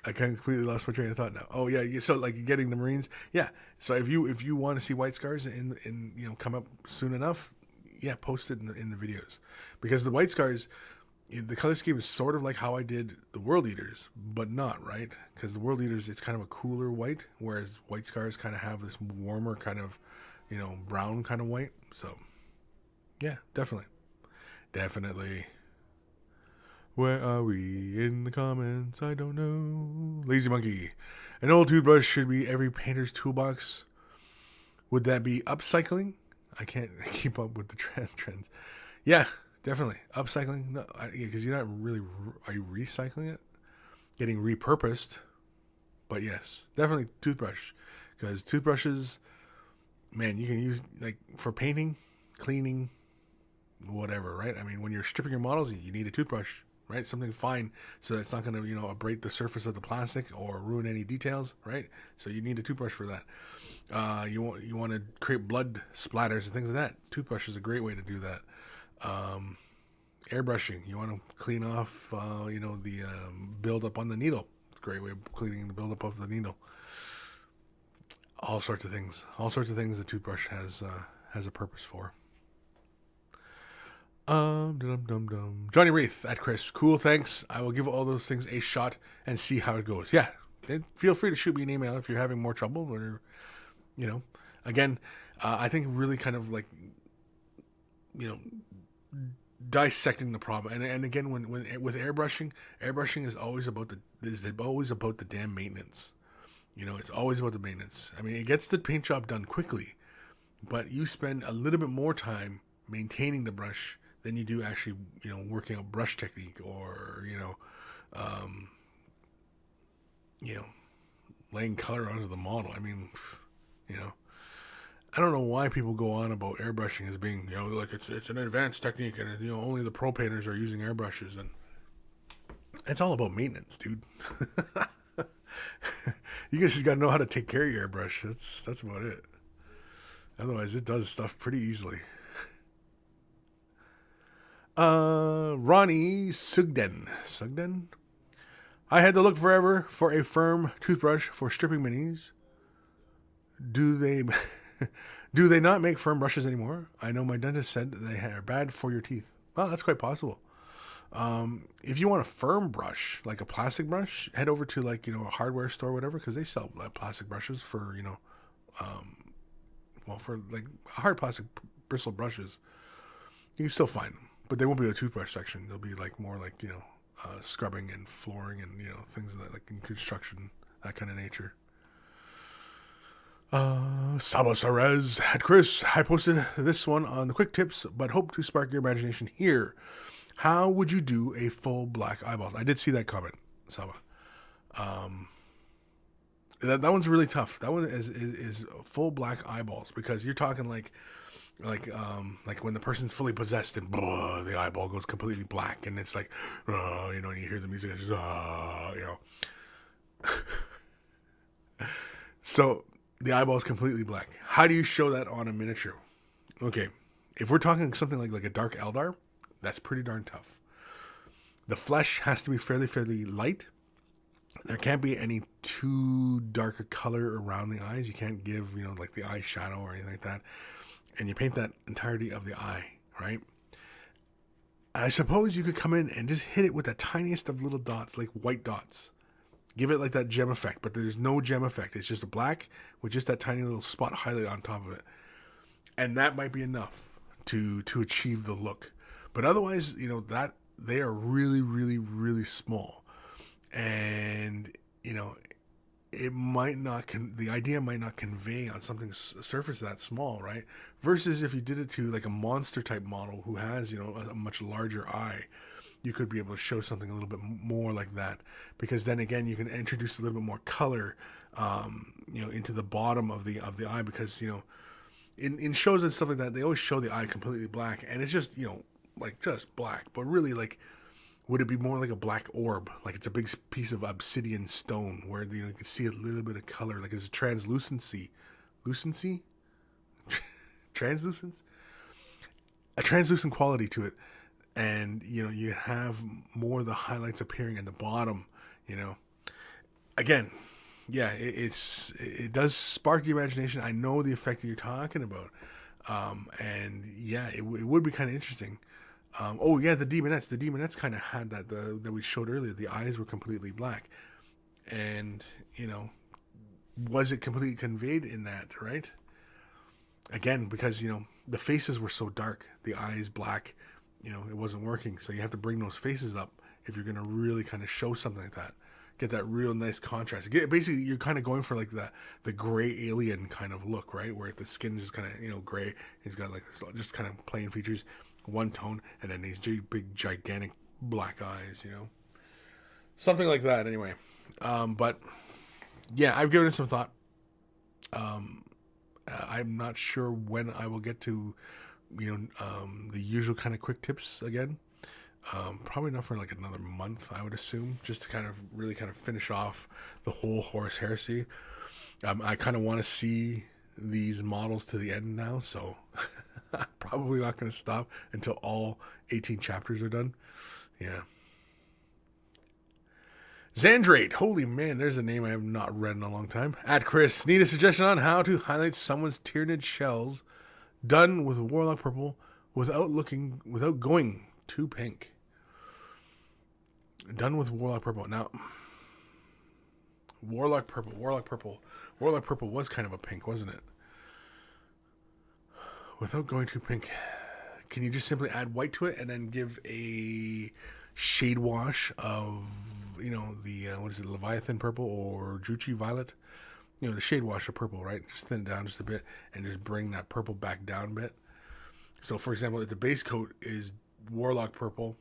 S1: I kind of completely lost my train of thought now. Oh yeah, so like getting the Marines, yeah. So if you want to see white scars in come up soon enough, yeah, post it in the videos, because the white scars, the color scheme is sort of like how I did the World Eaters, but not, right? Because the World Eaters, it's kind of a cooler white, whereas white scars kind of have this warmer kind of, brown kind of white. So, yeah, definitely. Where are we in the comments? I don't know. Lazy Monkey. An old toothbrush should be every painter's toolbox. Would that be upcycling? I can't keep up with the trends. Yeah. Definitely. Upcycling? No, because you're not really... Are you recycling it? Getting repurposed. But yes, definitely toothbrush. Because toothbrushes, man, you can use, like, for painting, cleaning, whatever, right? I mean, when you're stripping your models, you need a toothbrush, right? Something fine so that it's not going to, abrade the surface of the plastic or ruin any details, right? So you need a toothbrush for that. You want to create blood splatters and things like that. Toothbrush is a great way to do that. Airbrushing, you want to clean off the buildup on the needle. It's a great way of cleaning the buildup of the needle. All sorts of things the toothbrush has a purpose for. Johnny Wraith at Kris, cool, thanks. I will give all those things a shot and see how it goes. Yeah, and feel free to shoot me an email if you're having more trouble, or Again, I think really kind of like, dissecting the problem. And again, when with airbrushing is always about the damn maintenance. It's always about the maintenance. I mean, it gets the paint job done quickly, but you spend a little bit more time maintaining the brush than you do actually, working on brush technique or, um, laying color onto the model. I mean, I don't know why people go on about airbrushing as being, like it's an advanced technique and, only the pro painters are using airbrushes, and it's all about maintenance, dude. You guys just gotta know how to take care of your airbrush. That's about it. Otherwise, it does stuff pretty easily. Ronnie Sugden. I had to look forever for a firm toothbrush for stripping minis. Do they not make firm brushes anymore? I know my dentist said they are bad for your teeth. Well, that's quite possible. If you want a firm brush, like a plastic brush, head over to like, a hardware store or whatever, because they sell plastic brushes for, for like hard plastic bristle brushes. You can still find them, but they won't be a toothbrush section. They'll be like more like, scrubbing and flooring and, things of that, like in construction, that kind of nature. Saba Sarez at Kris. I posted this one on the quick tips, but hope to spark your imagination here. How would you do a full black eyeballs? I did see that comment, Saba. That one's really tough. That one is full black eyeballs, because you're talking like when the person's fully possessed and the eyeball goes completely black, and it's like, and you hear the music, it's just, So the eyeball is completely black. How do you show that on a miniature? Okay, if we're talking something like a dark Eldar, that's pretty darn tough. The flesh has to be fairly light. There can't be any too dark a color around the eyes. You can't give, like the eye shadow or anything like that. And you paint that entirety of the eye, right? I suppose you could come in and just hit it with the tiniest of little dots, like white dots. Give it like that gem effect, but there's no gem effect. It's just a black with just that tiny little spot highlight on top of it. And that might be enough to achieve the look. But otherwise, that they are really, really, really small. And, it might not, the idea might not convey on something surface that small, right? Versus if you did it to like a monster type model who has, a much larger eye, you could be able to show something a little bit more like that, because then again, you can introduce a little bit more color, into the bottom of the eye, because, in shows and stuff like that, they always show the eye completely black, and it's just, like just black, but really like, would it be more like a black orb? Like it's a big piece of obsidian stone where, you can see a little bit of color, like it's a translucency, translucence, a translucent quality to it. And, you have more of the highlights appearing at the bottom, Again, yeah, it does spark the imagination. I know the effect that you're talking about. And yeah, it would be kind of interesting. The demonettes. The demonettes kind of had that we showed earlier. The eyes were completely black. And, was it completely conveyed in that, right? Again, because, the faces were so dark, the eyes black, it wasn't working. So you have to bring those faces up if you're going to really kind of show something like that. Get that real nice contrast. Basically, you're kind of going for like the gray alien kind of look, right? Where the skin is just kind of, gray. He's got like just kind of plain features, one tone, and then these big, gigantic black eyes, Something like that, anyway. But, yeah, I've given it some thought. I'm not sure when I will get to, the usual kind of quick tips again. Probably not for like another month, I would assume, just to kind of really kind of finish off the whole Horus Heresy. I kind of want to see these models to the end now, so I'm probably not going to stop until all 18 chapters are done. Yeah. Zandrate, holy man, there's a name I have not read in a long time. At Kris, need a suggestion on how to highlight someone's Tyranid shells done with Warlock Purple without going too pink. Done with Warlock Purple. Now, Warlock Purple was kind of a pink, wasn't it? without going too pink, can you just simply add white to it and then give a shade wash of, the, what is it, Leviathan purple or Juchi violet? The shade wash of purple, right? Just thin it down just a bit and just bring that purple back down a bit. So, for example, if the base coat is Warlock purple,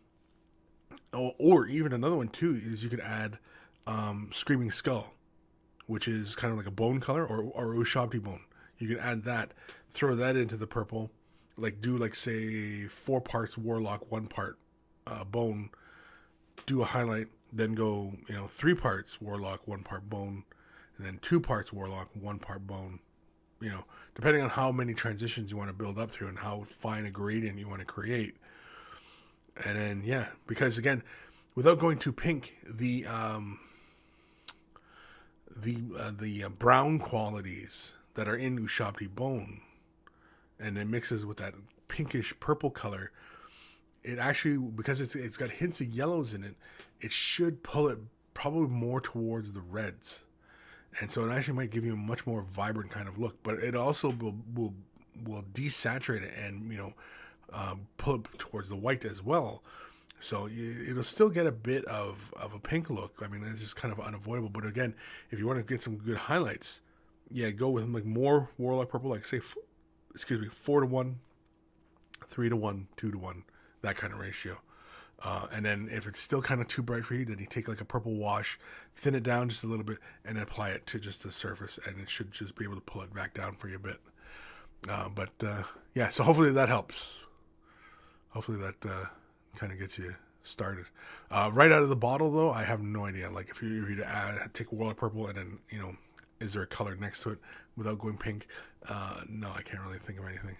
S1: or even another one too, is you could add Screaming Skull, which is kind of like a bone color, or Ushabti bone. You can add that, throw that into the purple, do say 4 parts Warlock, 1 part bone, do a highlight, then go 3 parts Warlock, 1 part bone, and then 2 parts Warlock, 1 part bone. Depending on how many transitions you want to build up through and how fine a gradient you want to create. And then because again, without going too pink, the brown qualities that are in Ushabti bone, and it mixes with that pinkish purple color, it actually, because it's got hints of yellows in it, it should pull it probably more towards the reds, and so it actually might give you a much more vibrant kind of look. But it also will desaturate it and pull it towards the white as well. So it'll still get a bit of a pink look. I mean, it's just kind of unavoidable. But again, if you want to get some good highlights, go with more Warlock purple, like say, 4-to-1, 3-to-1, 2-to-1, that kind of ratio. And then if it's still kind of too bright for you, then you take like a purple wash, thin it down just a little bit, and then apply it to just the surface, and it should just be able to pull it back down for you a bit. So hopefully that helps. Hopefully that kind of gets you started. Right out of the bottle, though, I have no idea. Like if you to take Warlock purple and then is there a color next to it without going pink? No, I can't really think of anything.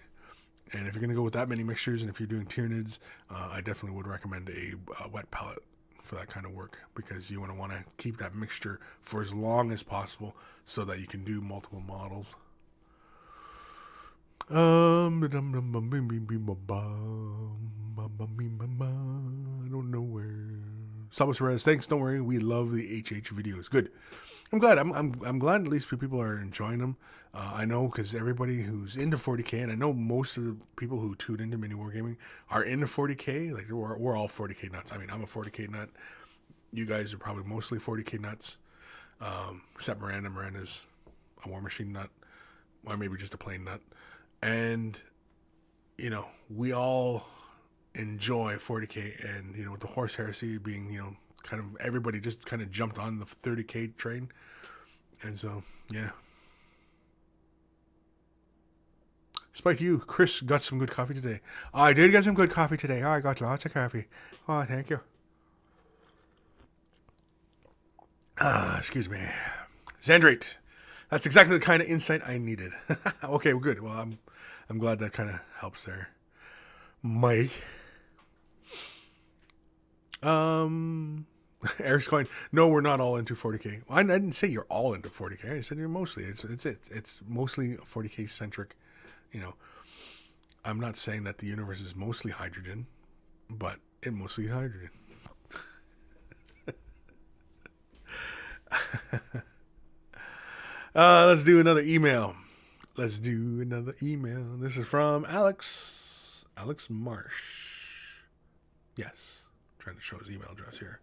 S1: And if you're going to go with that many mixtures, and if you're doing Tyranids, I definitely would recommend a wet palette for that kind of work, because you want to keep that mixture for as long as possible so that you can do multiple models. I don't know where. Sabas Rez, thanks. Don't worry, we love the HH videos. Good. I'm glad. I'm glad at least people are enjoying them. I know, because everybody who's into 40K, and I know most of the people who tune into Mini Wargaming are into 40K. Like we're all 40K nuts. I mean, I'm a 40K nut. You guys are probably mostly 40K nuts, except Miranda. Miranda's a War Machine nut, or maybe just a plain nut. And we all enjoy 40K, and with the horse heresy being kind of everybody just kind of jumped on the 30K train, and so Despite you, Kris got some good coffee today. I did get some good coffee today. I got lots of coffee. Oh, thank you. Excuse me. Zandrate. That's exactly the kind of insight I needed. Okay, well, good. Well, I'm glad that kind of helps there. Mike. Eric's going, no, we're not all into 40K. Well, I didn't say you're all into 40K. I said you're mostly. It's mostly 40K centric. I'm not saying that the universe is mostly hydrogen, but it mostly hydrogen. Let's do another email. This is from Alex Marsh. Yes, I'm trying to show his email address here.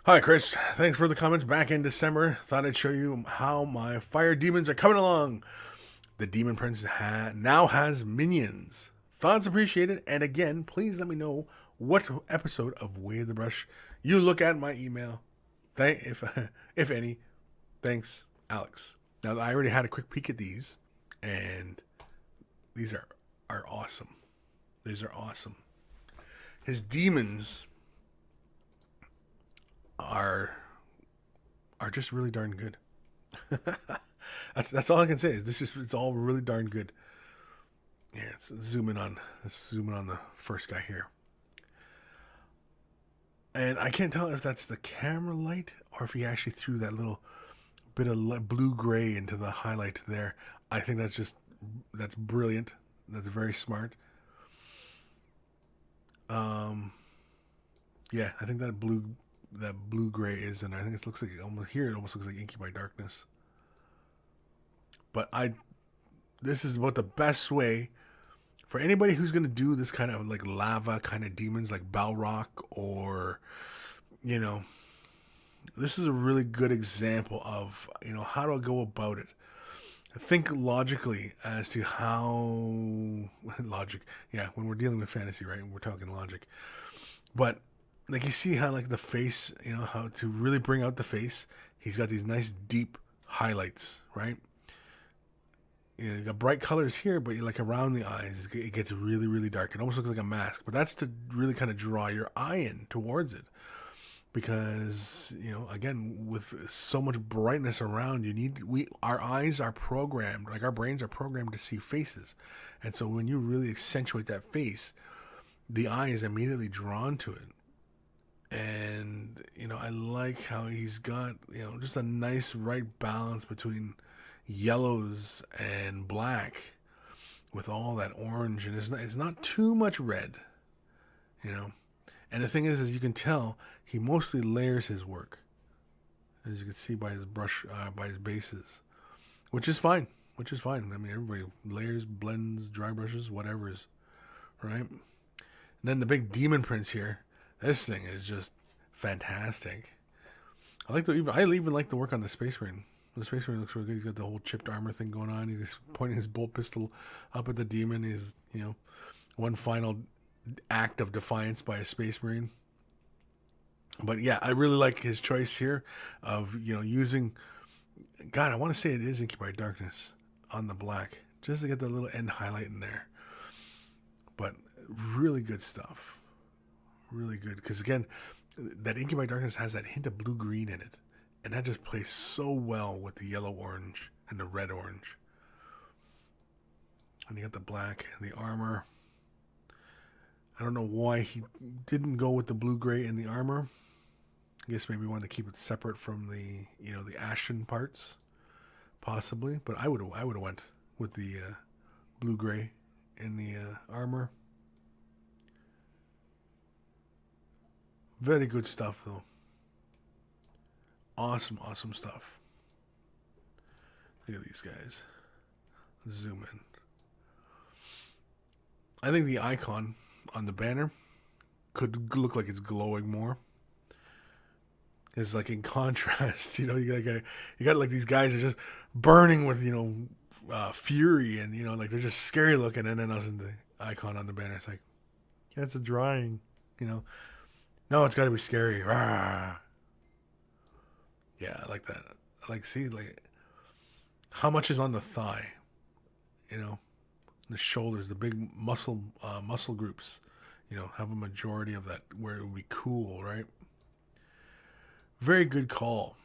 S1: Hi, Kris. Thanks for the comments back in December. Thought I'd show you how my fire demons are coming along. The Demon Prince now has minions. Thoughts appreciated. And again, please let me know what episode of Way of the Brush you look at my email. If any. Thanks, Alex. Now, I already had a quick peek at these, and these are awesome. These are awesome. His demons are just really darn good. That's all I can say. It's all really darn good. Yeah, let's zoom in on the first guy here. And I can't tell if that's the camera light or if he actually threw that little bit of blue-gray into the highlight there. I think that's brilliant. That's very smart. Yeah, I think that blue-gray is, and I think it looks like, almost looks like Inky by Darkness. But this is about the best way for anybody who's going to do this kind of like lava kind of demons like Balrog, or, you know, this is a really good example of, you know, how to go about it. Think logically as to how logic. Yeah, when we're dealing with fantasy, right? We're talking logic. But like you see how like the face, you know, how to really bring out the face. He's got these nice deep highlights, right? You know, you got bright colors here, but like around the eyes, it gets really, really dark. It almost looks like a mask, but that's to really kind of draw your eye in towards it. Because, you know, again, with so much brightness around, our eyes are programmed, like our brains are programmed to see faces. And so when you really accentuate that face, the eye is immediately drawn to it. And, you know, I like how he's got, you know, just a nice right balance between yellows and black with all that orange. And it's not too much red, you know. And the thing is, as you can tell, he mostly layers his work, as you can see by his brush, by his bases, which is fine. I mean, everybody layers, blends, dry brushes, whatever's, right? And then the big demon prints here. This thing is just fantastic. I even like the work on the Space Marine. The Space Marine looks really good. He's got the whole chipped armor thing going on. He's pointing his bolt pistol up at the demon. He's, you know, one final act of defiance by a Space Marine. But yeah, I really like his choice here of, you know, using, God, I want to say it is Inky by Darkness on the black, just to get the little end highlight in there. But really good stuff. Really good. Because again, that Inky by Darkness has that hint of blue-green in it. And that just plays so well with the yellow-orange and the red-orange. And you got the black, the armor. I don't know why he didn't go with the blue-gray in the armor. I guess maybe he wanted to keep it separate from the, you know, the ashen parts, possibly. But I would have went with the blue-gray in the armor. Very good stuff, though. Awesome stuff. Look at these guys. Let's zoom in. I think the icon on the banner could look like it's glowing more. It's like in contrast, you know, you got like these guys are just burning with, you know, fury, and, you know, like they're just scary looking, and then the icon on the banner, it's like, yeah, it's a drawing, you know. No, it's got to be scary. Rawr. Yeah, I like that. I like, see, like, how much is on the thigh, you know, the shoulders, the big muscle groups, you know, have a majority of that where it would be cool, right? Very good call.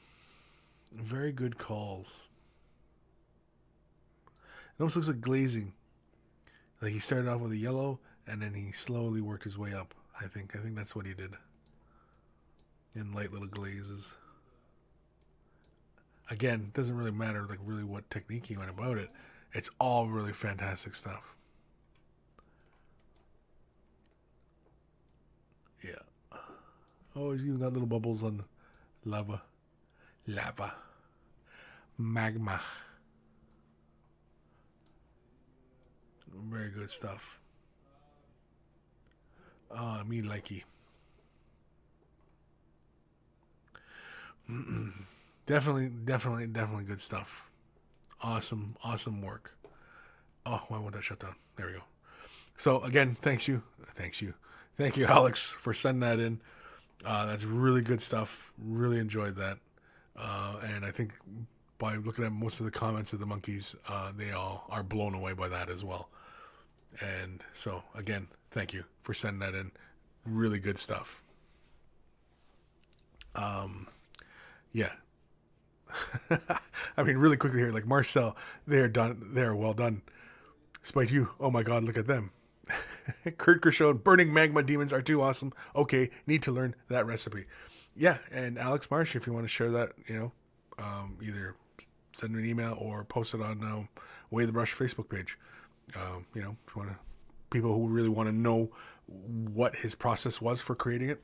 S1: Very good calls. It almost looks like glazing. Like he started off with a yellow, and then he slowly worked his way up. I think that's what he did. In light little glazes. Again, it doesn't really matter like really what technique he went about it. It's all really fantastic stuff. Yeah. Oh, he's even got little bubbles on lava. Magma. Very good stuff. Me likey. Definitely good stuff. Awesome work. Oh, why won't that shut down? There we go. So again, thank you, Alex, for sending that in. That's really good stuff. Really enjoyed that. And I think by looking at most of the comments of the monkeys, they all are blown away by that as well. And so again, thank you for sending that in. Really good stuff. Yeah. I mean, really quickly here, like Marcel, they're done. They're well done. Despite you, oh my God, look at them. Kurt Gershon, burning magma demons are too awesome. Okay, need to learn that recipe. Yeah, and Alex Marsh, if you want to share that, you know, either send me an email or post it on Way the Brush Facebook page. You know, if you want to, people who really want to know what his process was for creating it.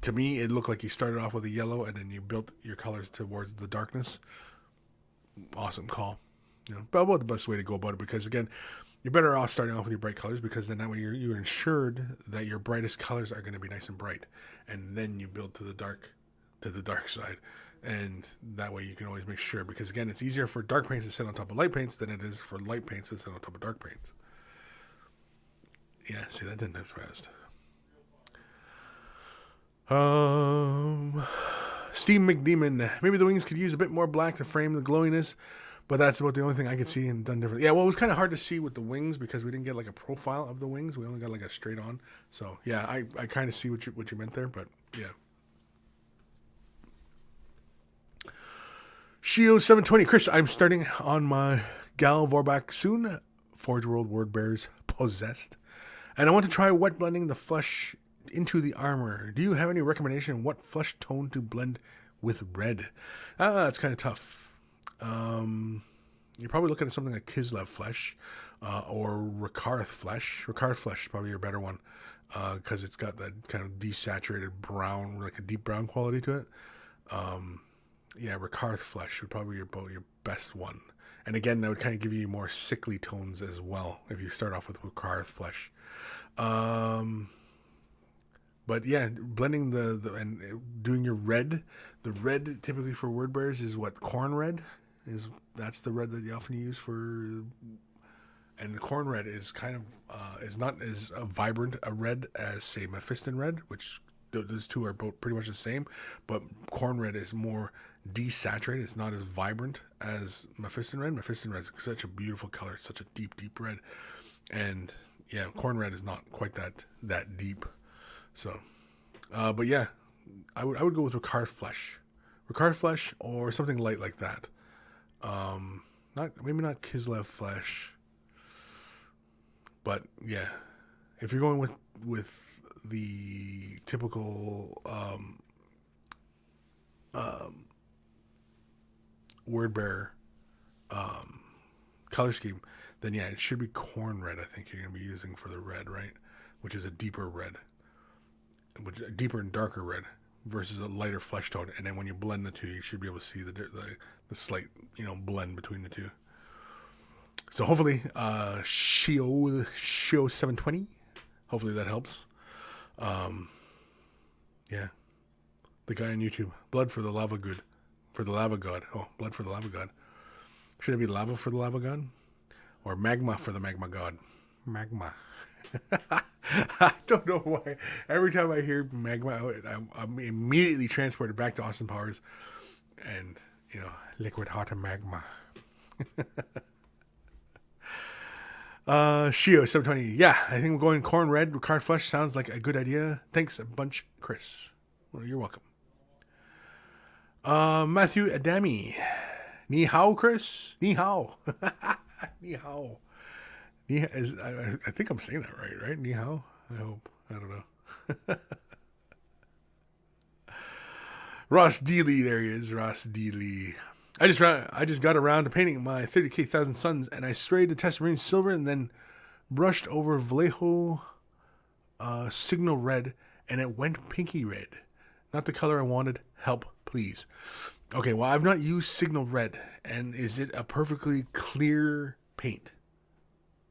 S1: To me, it looked like you started off with a yellow and then you built your colors towards the darkness. Awesome call. about the best way to go about it, because again, you're better off starting off with your bright colors, because then that way you're ensured that your brightest colors are going to be nice and bright, and then you build to the dark side, and that way you can always make sure, because again, it's easier for dark paints to sit on top of light paints than it is for light paints to sit on top of dark paints. Yeah, see, that didn't have fast. Steve McDemon, maybe the wings could use a bit more black to frame the glowiness, but that's about the only thing I could see and done differently. Yeah, well, it was kind of hard to see with the wings because we didn't get like a profile of the wings. We only got like a straight on. So yeah, I kind of see what you meant there, but yeah. Shio 720, Kris, I'm starting on my Gal Vorbak soon. Forge World Word Bears Possessed, and I want to try wet blending the flesh into the armor. Do you have any recommendation on what flesh tone to blend with red? That's kind of tough. You're probably looking at something like Kislev flesh or Rakarth flesh. Rakarth flesh is probably your better one because it's got that kind of desaturated brown, like a deep brown quality to it. Yeah, Rakarth flesh would probably be your best one. And again, that would kind of give you more sickly tones as well if you start off with Rakarth flesh. But yeah, blending and doing your red. The red typically for word bears is what? Corn red? That's the red that you often use for. And the corn red is kind of is not as vibrant a red as say Mephiston red, which those two are both pretty much the same. But corn red is more desaturated. It's not as vibrant as Mephiston red. Mephiston red is such a beautiful color. It's such a deep red. And yeah, corn red is not quite that deep. So, but yeah, I would go with Rakarth flesh, or something light like that. Maybe not Kislev flesh, but yeah, if you're going with the typical word bearer color scheme, then yeah, it should be corn red. I think you're gonna be using for the red, right? Which is a deeper red. Deeper and darker red versus a lighter flesh tone, and then when you blend the two, you should be able to see the slight blend between the two. So hopefully, Shio 720. Hopefully that helps. Yeah, the guy on YouTube, blood for the lava god. Oh, blood for the lava god. Should it be lava for the lava god, or magma for the magma god? Magma. I don't know why. Every time I hear magma, I'm immediately transported back to Austin Powers and, liquid hot magma. Shio 720. Yeah, I think we're going corn red. Rakarth flesh sounds like a good idea. Thanks a bunch, Kris. Well, you're welcome. Matthew Adami. Ni hao, Kris. Ni hao. Ni hao. I think I'm saying that right? Ni hao? I hope. I don't know. Ross Dealey, there he is. Ross Dealey. I just got around to painting my 30K Thousand Suns, and I sprayed the Tesserine silver and then brushed over Vallejo Signal red, and it went pinky red. Not the color I wanted. Help, please. Okay, well, I've not used Signal red, and is it a perfectly clear paint?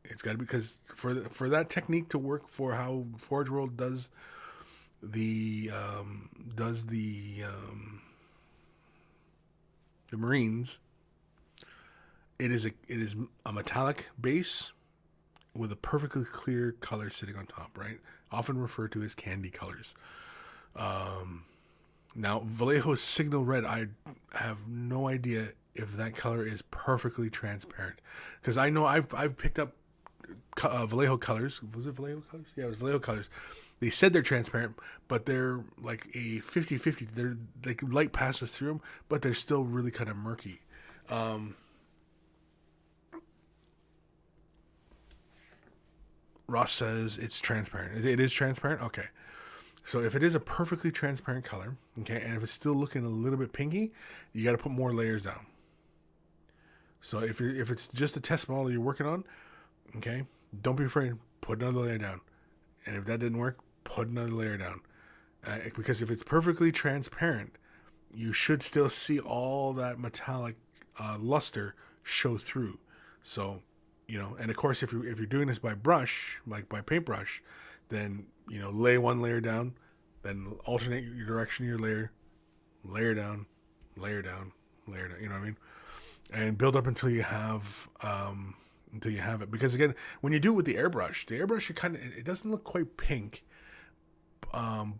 S1: It's got to be, because for that technique to work for how Forge World does the Marines, it is a metallic base with a perfectly clear color sitting on top, right? Often referred to as candy colors. Now Vallejo's Signal red, I have no idea if that color is perfectly transparent, because I know I've picked up Vallejo colors. Was it Vallejo colors? Yeah, it was Vallejo colors. They said they're transparent, but they're like a 50-50. They're like light passes through them, but they're still really kind of murky. Ross says it's transparent. It is transparent? Okay. So if it is a perfectly transparent color, okay, and if it's still looking a little bit pinky, you got to put more layers down. So if it's just a test model you're working on, okay, don't be afraid. Put another layer down. And if that didn't work, put another layer down. Because if it's perfectly transparent, you should still see all that metallic luster show through. So, and of course, if you're doing this by brush, like by paintbrush, then lay one layer down, then alternate your direction of your layer down, layer down, layer down. You know what I mean? And build up until you have it. Because again, when you do it with the airbrush, it doesn't look quite pink.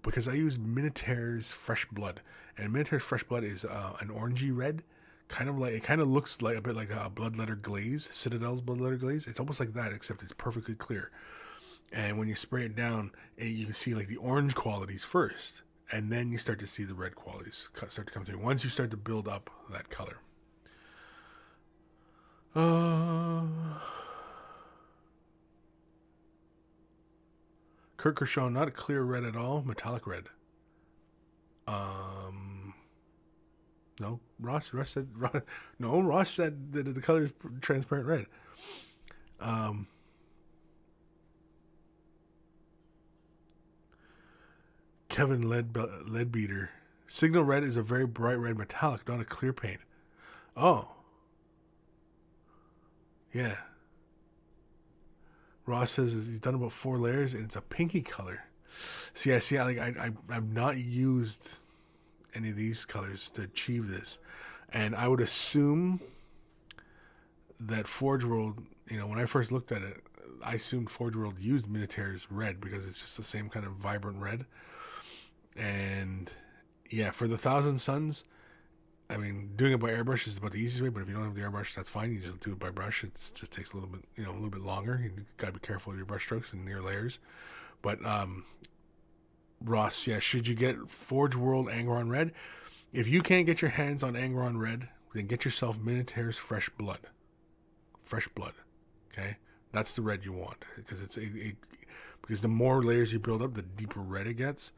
S1: Because I use Minotaur's Fresh Blood, and Minotaur's Fresh Blood is an orangey red, kind of looks like a bit like a bloodletter glaze, Citadel's bloodletter glaze. It's almost like that, except it's perfectly clear. And when you spray it down, you can see like the orange qualities first, and then you start to see the red qualities start to come through. Once you start to build up that color. Kurt Kershaw, not a clear red at all, metallic red. No, Ross said that the color is transparent red. Kevin Leadbeater, Signal Red is a very bright red metallic, not a clear paint. Oh, yeah. Ross says he's done about 4 layers and it's a pinky color. So yeah, like I've not used any of these colors to achieve this, and I would assume that Forge World, when I first looked at it, I assumed Forge World used Minotaur's red because it's just the same kind of vibrant red. And yeah, for the Thousand Suns, I mean, doing it by airbrush is about the easiest way, but if you don't have the airbrush, that's fine. You just do it by brush. It just takes a little bit longer. You got to be careful of your brush strokes and your layers. But Ross, yeah, should you get Forge World Angron Red? If you can't get your hands on Angron Red, then get yourself Minotaur's Fresh Blood. Fresh Blood, okay? That's the red you want, because because the more layers you build up, the deeper red it gets.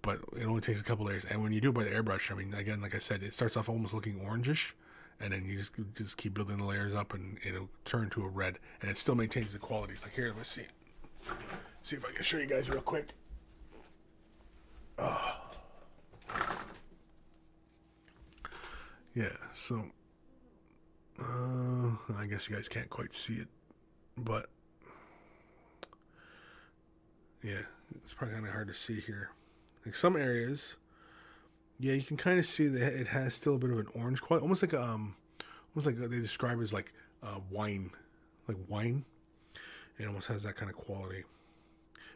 S1: But it only takes a couple layers. And when you do it by the airbrush, I mean, again, like I said, it starts off almost looking orangish, and then you just keep building the layers up, and it'll turn to a red, and it still maintains the qualities. Like here, let's see. See if I can show you guys real quick. Yeah, so I guess you guys can't quite see it, but yeah, it's probably kind of hard to see here. Like some areas, yeah, you can kind of see that it has still a bit of an orange quality, almost like they describe as like wine, like wine. It almost has that kind of quality,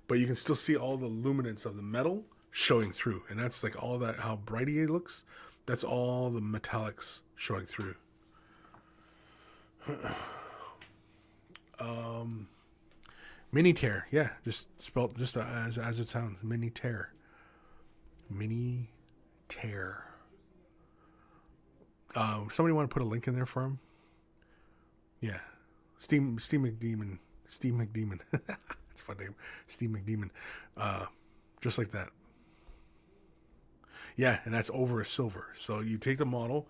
S1: but you can still see all the luminance of the metal showing through, and that's like all that how brighty it looks. That's all the metallics showing through. Mini tear, yeah, just spelled just as it sounds, mini tear. Mini tear. Somebody want to put a link in there for him? Yeah, Steve McDemon. That's a fun name, Steve McDemon. Just like that. Yeah, and that's over a silver. So you take the model,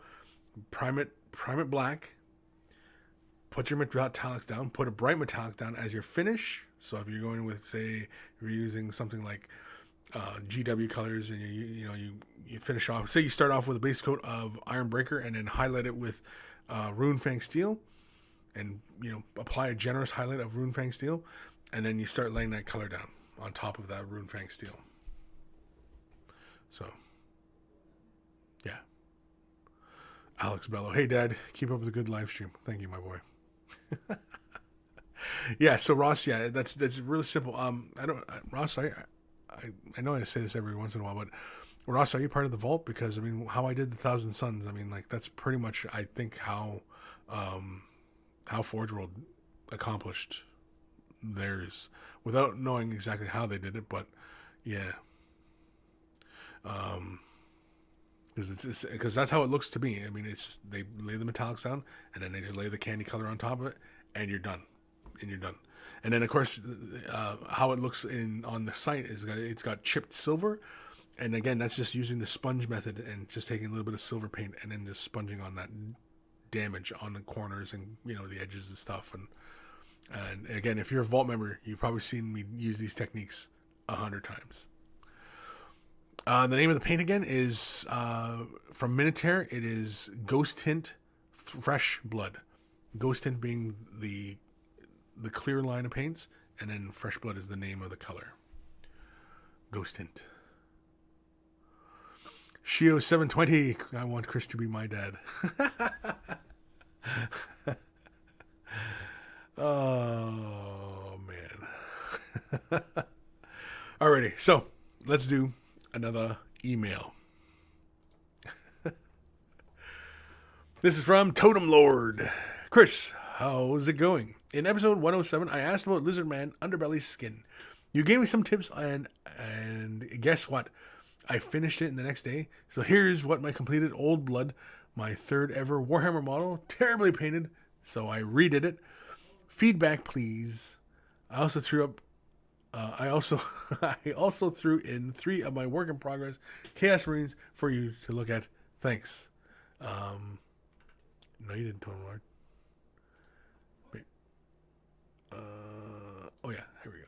S1: prime it black, put your metallics down, put a bright metallic down as your finish. So if you're going with, say, you're using something like GW colors, and you finish off. Say you start off with a base coat of Iron Breaker, and then highlight it with Rune Fang Steel, and apply a generous highlight of Rune Fang Steel, and then you start laying that color down on top of that Rune Fang Steel. So. Yeah. Alex Bello. Hey, Dad. Keep up the good live stream. Thank you, my boy. Yeah. So Ross. Yeah, that's really simple. Ross. I know I say this every once in a while, but Ross, are you part of the vault? Because I mean, how I did the Thousand Suns. I mean, like that's pretty much I think how Forge World accomplished theirs without knowing exactly how they did it, but yeah. Because that's how it looks to me. I mean, it's just, they lay the metallics down, and then they just lay the candy color on top of it, and you're done. And then of course, how it looks on the site is it's got chipped silver, and again, that's just using the sponge method and just taking a little bit of silver paint and then just sponging on that damage on the corners and the edges and stuff. And again, if you're a vault member, you've probably seen me use these techniques 100 times. The name of the paint again is from Minotaur. It is Ghost Tint Fresh Blood. Ghost tint being the clear line of paints, and then fresh blood is the name of the color. Ghost tint. Shio 720. I want Kris to be my dad. Oh man. Alrighty, so let's do another email. This is from Totem Lord. Kris, how's it going? In episode 107, I asked about Lizard Man underbelly skin. You gave me some tips, and guess what? I finished it in the next day. So here's what my completed Old Blood, my third ever Warhammer model, terribly painted. So I redid it. Feedback, please. I also threw up. I also threw in 3 of my work in progress Chaos Marines for you to look at. Thanks. No, you didn't, Totem Lord. Wait. Oh yeah, here we go.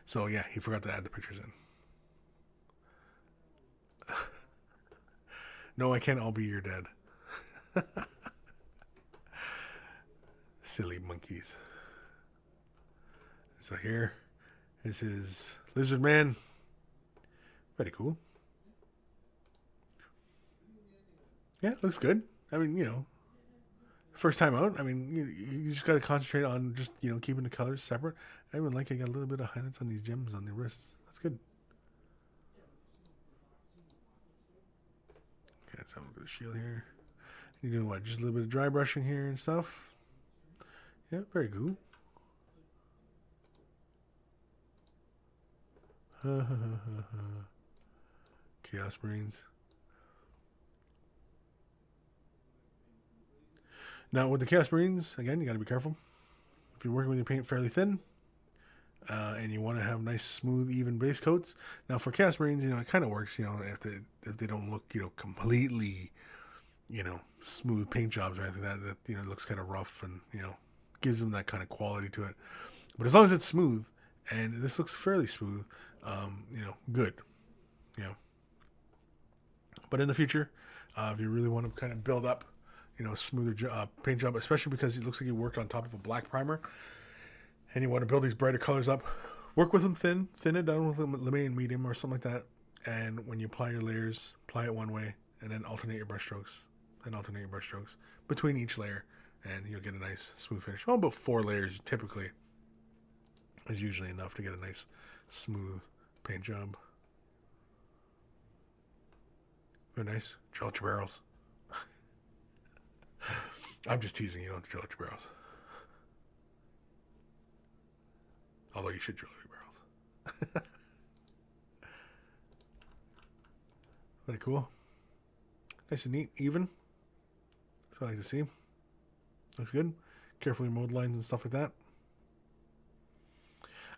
S1: So yeah, he forgot to add the pictures in. No, I can't all be your dad. Silly monkeys. So here, this is Lizard Man. Very cool. Yeah, looks good. I mean, you know, first time out. I mean, you just got to concentrate on just, you know, keeping the colors separate. I even like I got a little bit of highlights on these gems on the wrists. That's good. Okay, let's have a look at the shield here. You're doing what? Just a little bit of dry brushing here and stuff. Yeah, very cool. Chaos Marines. Now, with the Chaos Marines, again, you got to be careful. If you're working with your paint fairly thin, and you want to have nice, smooth, even base coats. Now, for Chaos Marines, you know, it kind of works, you know, if they don't look, you know, completely, you know, smooth paint jobs or anything like that, you know, it looks kind of rough and, you know, gives them that kind of quality to it. But as long as it's smooth, and this looks fairly smooth, you know, good, you know. But in the future, if you really want to kind of build up, you know, smoother paint job, especially because it looks like you worked on top of a black primer, and you want to build these brighter colors up, work with them thin it down with a and medium or something like that. And when you apply your layers, apply it one way, and then alternate your brush strokes. Between each layer, and you'll get a nice smooth finish. Well, about 4 layers typically is usually enough to get a nice smooth paint job. Very nice. Drill out your barrels. I'm just teasing. You don't drill out your barrels. Although you should drill out your barrels. Very cool. Nice and neat, even. That's what I like to see. Looks good. Carefully mowed lines and stuff like that.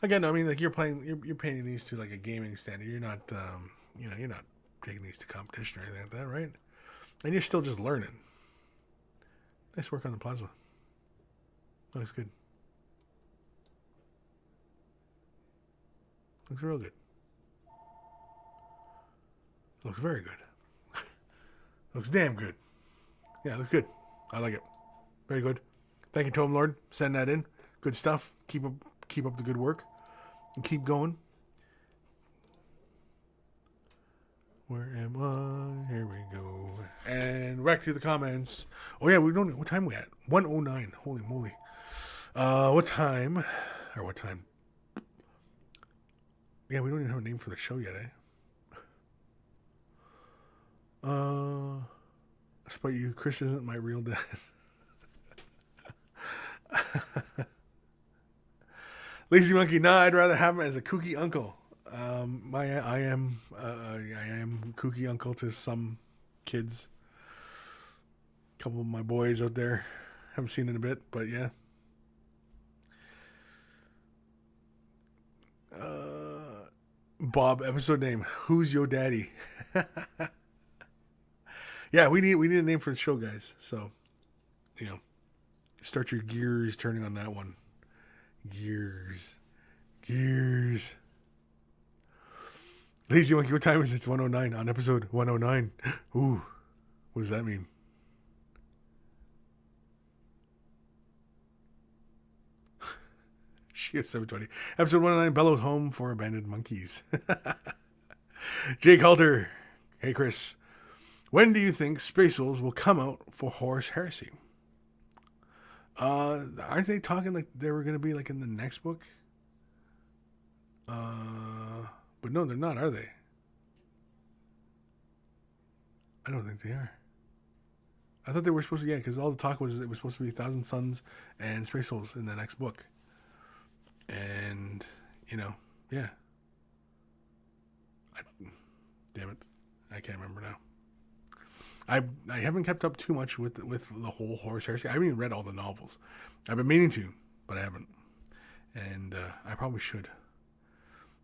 S1: Again, I mean, like you're painting these to like a gaming standard. You're not, you know, you're not taking these to competition or anything like that, right? And you're still just learning. Nice work on the plasma. Looks good. Looks real good. Looks very good. Looks damn good. Yeah, looks good. I like it. Very good. Thank you, Totem Lord. Send that in. Good stuff. Keep up the good work. And keep going. Where am I? Here we go. And back to the comments. Oh yeah, we don't know what time we at. 1:09. Holy moly. What time? Or what time? Yeah, we don't even have a name for the show yet, eh? Despite you, Kris isn't my real dad. Lazy Monkey, nah, I'd rather have him as a kooky uncle. I am kooky uncle to some kids. A couple of my boys out there. Haven't seen in a bit, but yeah. Bob, episode name, Who's Your Daddy? Yeah, we need a name for the show, guys. So, you know, start your gears turning on that one. Gears. Lazy Monkey, what time is it? It's 1:09 on episode 109. Ooh, what does that mean? Shio 720. Episode 109, Bellows Home for Abandoned Monkeys. Jake Halter. Hey, Kris. When do you think Space Wolves will come out for Horus Heresy? Aren't they talking like they were going to be like in the next book? But no, they're not, are they? I don't think they are. I thought they were supposed to, yeah, because all the talk was it was supposed to be Thousand Suns and Space Wolves in the next book. And, yeah. Damn it. I can't remember now. I haven't kept up too much with the whole Horus Heresy. I haven't even read all the novels. I've been meaning to, but I haven't. And I probably should.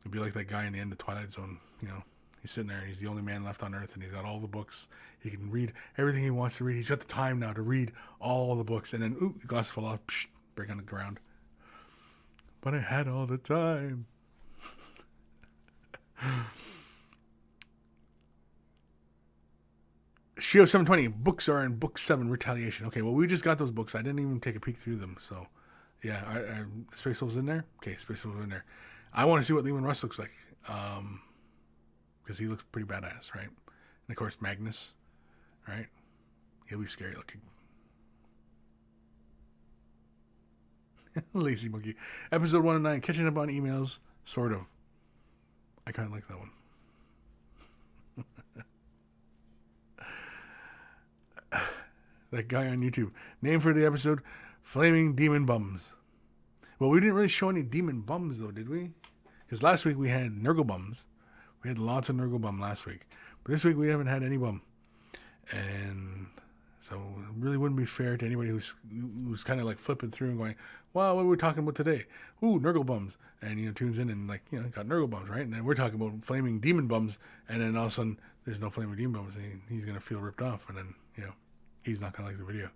S1: It'd be like that guy in the end of Twilight Zone, He's sitting there and he's the only man left on Earth and he's got all the books. He can read everything he wants to read. He's got the time now to read all the books. And then, the glass fell off, break on the ground. But I had all the time. Shio 720, books are in book 7, Retaliation. Okay, well, we just got those books. I didn't even take a peek through them. So, yeah, Space Wolf's in there? Okay, Space Wolf's in there. I want to see what Leland Russ looks like. Because he looks pretty badass, right? And, of course, Magnus, right? He'll be scary looking. Lazy Monkey. Episode 109, catching up on emails, sort of. I kind of like that one. That guy on YouTube. Name for the episode, Flaming Demon Bums. Well, we didn't really show any demon bums, though, did we? Because last week we had Nurgle Bums. We had lots of Nurgle Bum last week. But this week we haven't had any bum. And so it really wouldn't be fair to anybody who's kind of like flipping through and going, wow, what are we talking about today? Ooh, Nurgle Bums. And, tunes in and got Nurgle Bums, right? And then we're talking about Flaming Demon Bums. And then all of a sudden there's no Flaming Demon Bums. And he's going to feel ripped off. And then, he's not going to like the video.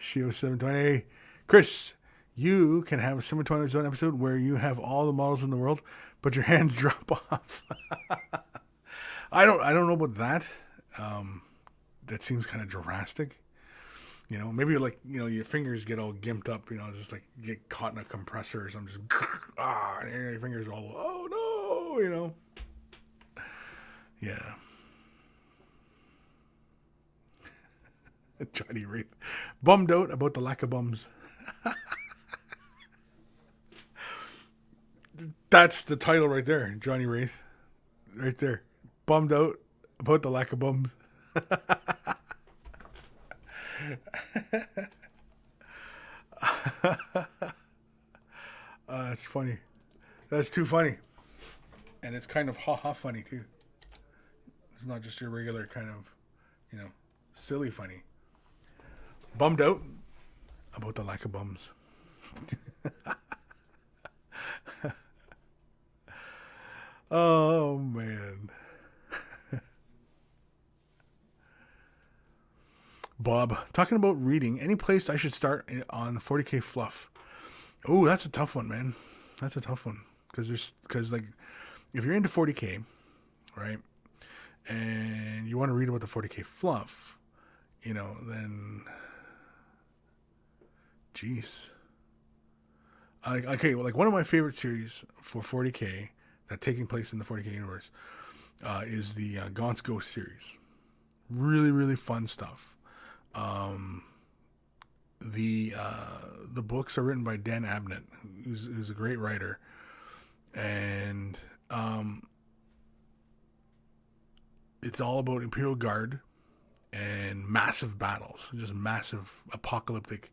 S1: Shio 720. Kris, you can have a 720 Zone episode where you have all the models in the world, but your hands drop off. I don't know about that. That seems kind of drastic. Maybe your fingers get all gimped up, just like get caught in a compressor or something. Just, and your fingers all, oh no, Yeah. Johnny Wraith. Bummed out about the lack of bums. That's the title right there, Johnny Wraith. Right there. Bummed out about the lack of bums. That's funny. That's too funny. And it's kind of ha-ha funny, too. It's not just your regular kind of, silly funny. Bummed out about the lack of bums. Oh, man. Bob, talking about reading, any place I should start on the 40K fluff? Oh, that's a tough one, man. That's a tough one. Because if you're into 40K, right, and you want to read about the 40K fluff, then, jeez. Okay, well, one of my favorite series for 40K that taking place in the 40K universe is the Gaunt's Ghost series. Really, really fun stuff. The books are written by Dan Abnett, who's a great writer, and it's all about Imperial Guard and massive battles, just massive apocalyptic,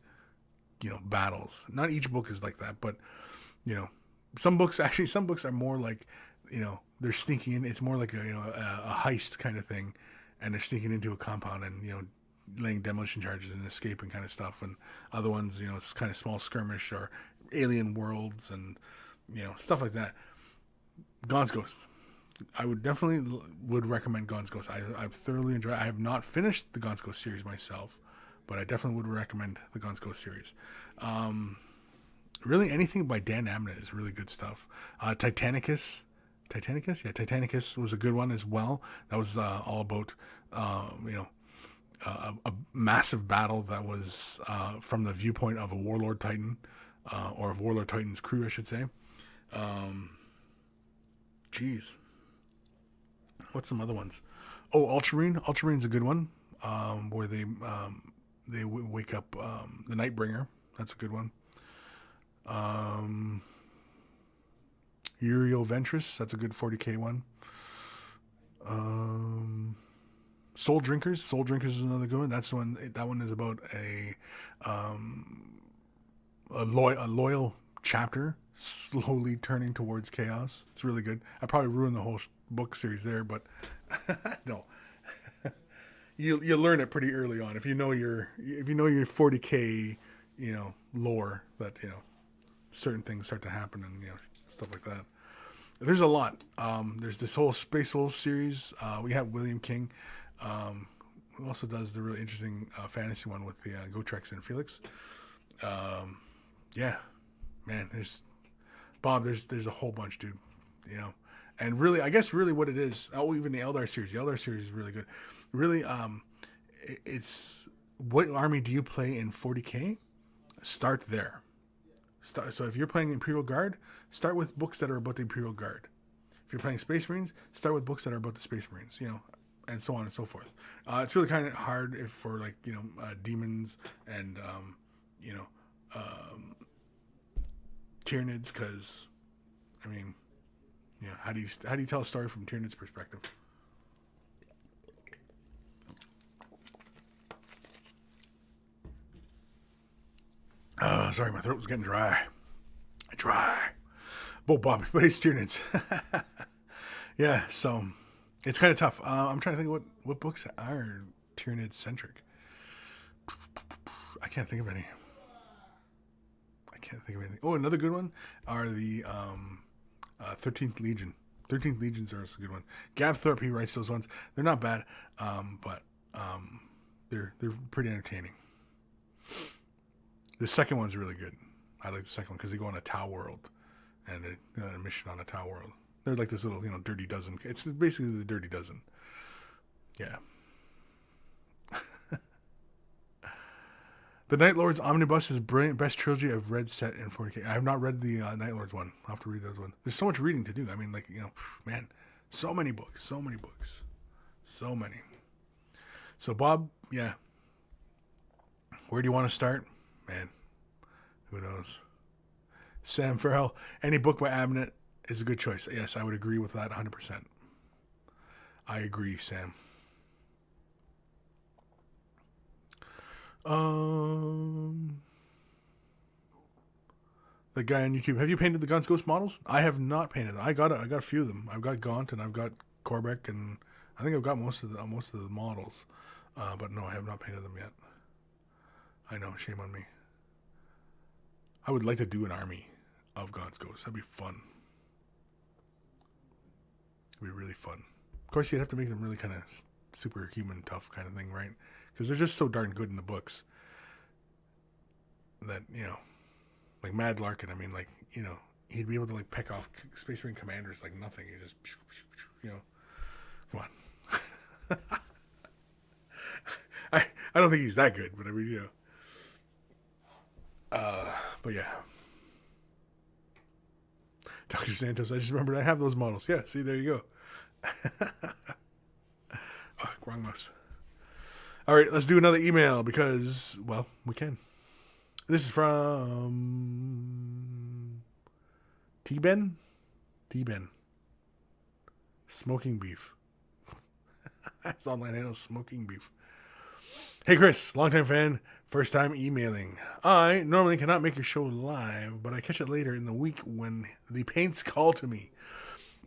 S1: battles. Not each book is like that, but some books are more like, they're sneaking in. It's more like a heist kind of thing, and they're sneaking into a compound and laying demolition charges and escaping kind of stuff. And other ones, it's kind of small skirmish or alien worlds and stuff like that. Gaunt's Ghost. I would definitely recommend Gaunt's Ghost. I've thoroughly enjoyed it. I have not finished the Gaunt's Ghost series myself, but I definitely would recommend the Gaunt's Ghost series. Really, anything by Dan Abnett is really good stuff. Titanicus? Yeah, Titanicus was a good one as well. That was all about, a massive battle that was from the viewpoint of a Warlord Titan, or of Warlord Titan's crew, I should say. Jeez. What's some other ones? Oh, Ultramarine. Ultramarine's a good one, where they wake up the Nightbringer. That's a good one. Uriel Ventress. That's a good 40k one. Soul Drinkers. Soul Drinkers is another good one. That's the one. That one is about a loyal chapter slowly turning towards chaos. It's really good. I probably ruined the whole book series there, but no. You learn it pretty early on if you know your 40k lore, that certain things start to happen and stuff like that. There's a lot. There's this whole Space Wolves series. We have William King, who also does the really interesting fantasy one with the Gotrex and Felix. Yeah, man. There's a whole bunch, dude. And really, I guess really what it is. Oh, even the Eldar series. The Eldar series is really good. Really, it's what army do you play in 40k? Start there. So if you're playing Imperial Guard, start with books that are about the Imperial Guard. If you're playing Space Marines, start with books that are about the Space Marines, and so on and so forth. It's really kind of hard for demons and Tyranids, because how do you tell a story from Tyranid's perspective? Sorry, my throat was getting dry. Bob plays Tyranids. Yeah, so it's kind of tough. I'm trying to think what books are Tyranid centric. I can't think of any. Oh, another good one are the 13th Legion. 13th Legions are also a good one. Gav Thorpe, he writes those ones. They're not bad, but they're pretty entertaining. The second one's really good. I like the second one because they go on a Tau world, and they're on a mission on a Tau world. They're like this little, dirty dozen. It's basically the dirty dozen. Yeah. The Night Lords Omnibus is brilliant. Best trilogy I've read set in 40k. I have not read the Night Lords one. I'll have to read those one. There's so much reading to do. Man, so many books. So many. So Bob, yeah. Where do you want to start? Man, who knows? Sam Farrell, any book by Abnett is a good choice. Yes, I would agree with that 100%. I agree, Sam. The guy on YouTube. Have you painted the Guns Ghost models? I have not painted them. I got a few of them. I've got Gaunt and I've got Korbeck, and I think I've got most of the models. But no, I have not painted them yet. I know, shame on me. I would like to do an army of Gaunt's Ghosts. That'd be fun. It'd be really fun. Of course, you'd have to make them really kind of superhuman tough kind of thing, right? Because they're just so darn good in the books that, like Mad Larkin, he'd be able to peck off Space Marine commanders like nothing. He just, come on. I don't think he's that good, but but yeah. Dr. Santos, I just remembered I have those models. Yeah, see, there you go. Wrong mouse. All right, let's do another email because, well, we can. This is from T-Ben. Smoking beef. That's online handle, smoking beef. Hey, Chris, longtime fan, first time emailing. I normally cannot make your show live, but I catch it later in the week when the paints call to me.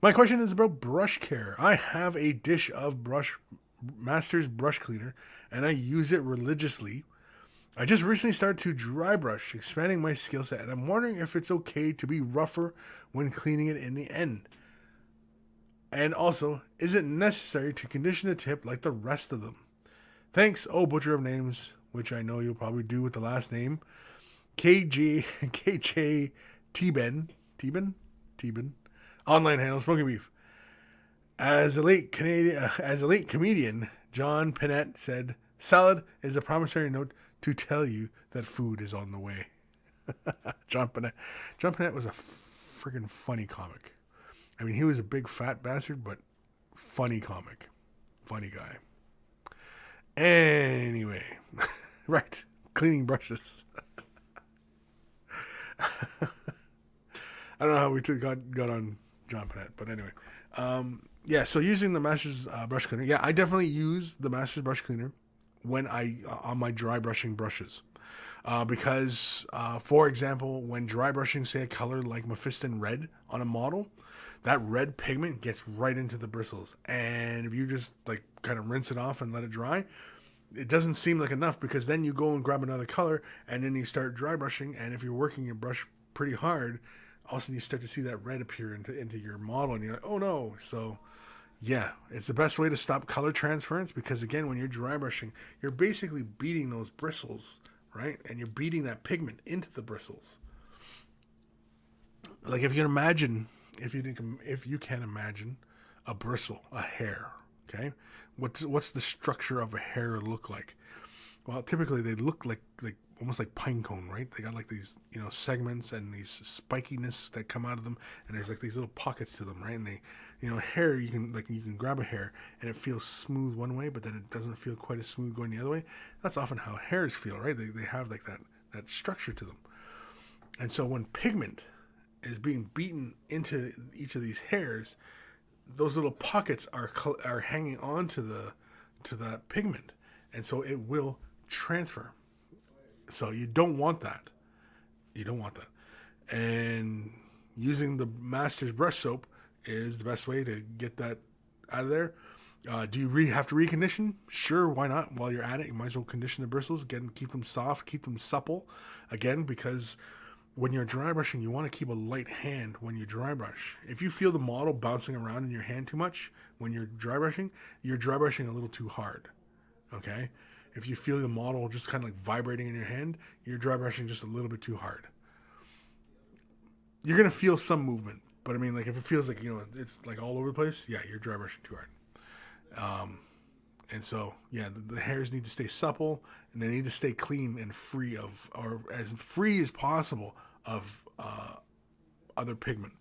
S1: My question is about brush care. I have a dish of Master's brush cleaner, and I use it religiously. I just recently started to dry brush, expanding my skill set, and I'm wondering if it's okay to be rougher when cleaning it in the end. And also, is it necessary to condition the tip like the rest of them? Thanks, butcher of names, which I know you'll probably do with the last name, KJ T-Ben, online handle, Smoking Beef. As a late comedian, John Pinette said, Salad is a promissory note to tell you that food is on the way. John Panette. John Panette was a friggin' funny comic. I mean, he was a big fat bastard, but funny comic. Funny guy. Anyway. Right. Cleaning brushes. I don't know how we got on John Panette, but anyway. Yeah, so using the Masters brush cleaner. Yeah, I definitely use the Masters brush cleaner when on my dry brushing brushes. Because, for example, when dry brushing, say, a color like Mephiston red on a model, that red pigment gets right into the bristles. And if you just, like, kind of rinse it off and let it dry, it doesn't seem like enough, because then you go and grab another color, and then you start dry brushing, and if you're working your brush pretty hard, all of a sudden you start to see that red appear into your model, and you're like, oh no. So, yeah, it's the best way to stop color transference, because, again, when you're dry brushing, you're basically beating those bristles, right? And you're beating that pigment into the bristles. Like, if you can imagine a bristle, a hair, okay? What's the structure of a hair look like? Well, typically they look like almost like pine cone, right? They got like these, segments and these spikiness that come out of them, and there's like these little pockets to them, right? And they, hair, you can grab a hair and it feels smooth one way, but then it doesn't feel quite as smooth going the other way. That's often how hairs feel, right? They have like that structure to them. And so when pigment is being beaten into each of these hairs, those little pockets are hanging on to that pigment, and so it will transfer. So you don't want that. And using the Masters brush soap is the best way to get that out of there. Do you have to recondition? Sure, why not? While you're at it, you might as well condition the bristles. Again, keep them soft, keep them supple. Again, because when you're dry brushing, you want to keep a light hand when you dry brush. If you feel the model bouncing around in your hand too much when you're dry brushing a little too hard, okay? If you feel the model just kind of like vibrating in your hand, you're dry brushing just a little bit too hard. You're going to feel some movement, but I mean, like, if it feels like, it's like all over the place, yeah, you're dry brushing too hard. And so, yeah, the hairs need to stay supple, and they need to stay clean and free of, or as free as possible of other pigment.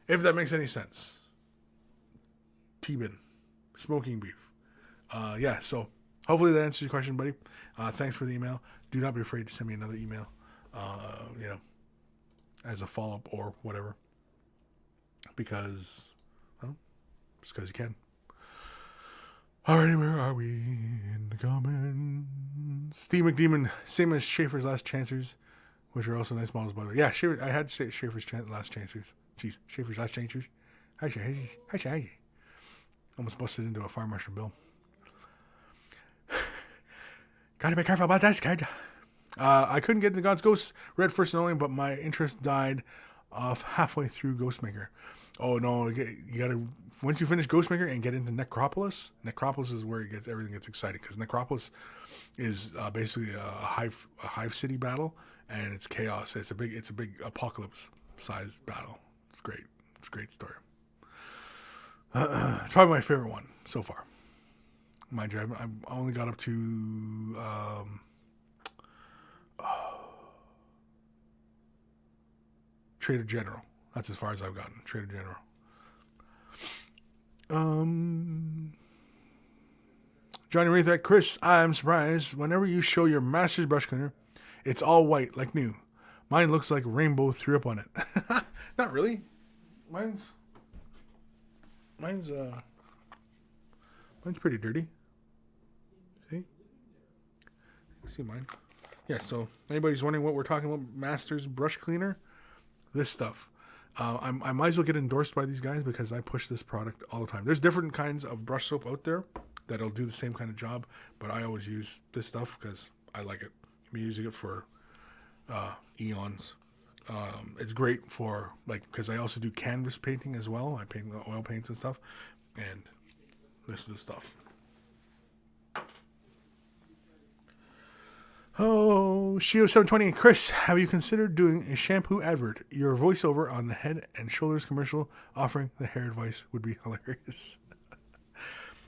S1: If that makes any sense. T-bin. Smoking beef. Yeah, so hopefully that answers your question, buddy. Thanks for the email. Do not be afraid to send me another email, as a follow-up or whatever. Because you can. Alrighty, where are we in the comments? Steve McDemon, same as Schaefer's Last Chancers, which are also nice models, by the way. Yeah, I had to say Schaefer's Last Chancers. Jeez, Schaefer's Last Chancers. Hi. Almost busted into a Fire Marshal Bill. Gotta be careful about this, kid. I couldn't get into God's Ghost read first and only, but my interest died off halfway through Ghostmaker. Oh no! You gotta, once you finish Ghostmaker and get into Necropolis. Necropolis is where everything gets exciting, because Necropolis is basically a hive city battle, and it's chaos. It's a big apocalypse sized battle. It's great. It's a great story. It's probably my favorite one so far. Mind you, I only got up to Trader General. That's as far as I've gotten. Trader General. Johnny Wraith, Kris, I'm surprised. Whenever you show your Masters brush cleaner, it's all white, like new. Mine looks like rainbow threw up on it. Not really. Mine's pretty dirty. See mine? Yeah, so anybody's wondering what we're talking about, Masters brush cleaner, this stuff. I might as well get endorsed by these guys, because I push this product all the time. There's different kinds of brush soap out there that'll do the same kind of job, but I always use this stuff because I like it. I've been using it for eons. It's great for, because I also do canvas painting as well. I paint oil paints and stuff, and this is the stuff. Oh, Shio720, Kris, have you considered doing a shampoo advert? Your voiceover on the Head and Shoulders commercial offering the hair advice would be hilarious.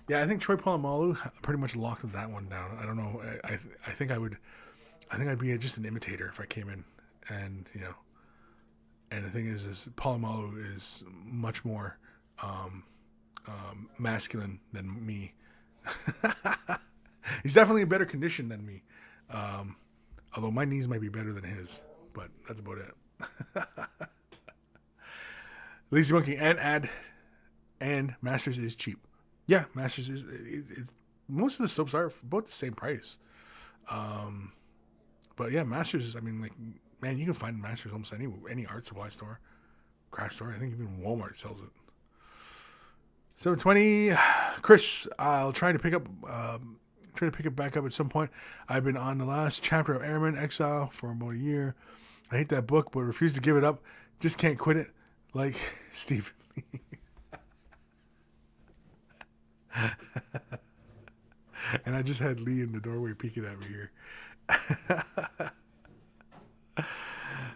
S1: Yeah, I think Troy Polamalu pretty much locked that one down. I don't know. I think I would. I think I'd be just an imitator if I came in, and and the thing is Polamalu is much more masculine than me. He's definitely in better condition than me. Although my knees might be better than his, but that's about it. Lazy Monkey and Masters is cheap. Yeah, Masters is most of the soaps are about the same price. But yeah, Masters is, I mean, like, man, you can find Masters almost any art supply store, craft store. I think even Walmart sells it. 720, Kris. I'll try to pick it back up at some point. I've been on the last chapter of Airman Exile for about a year. I hate that book, but refuse to give it up. Just can't quit it, like Stephen Lee. And I just had Lee in the doorway peeking at me here.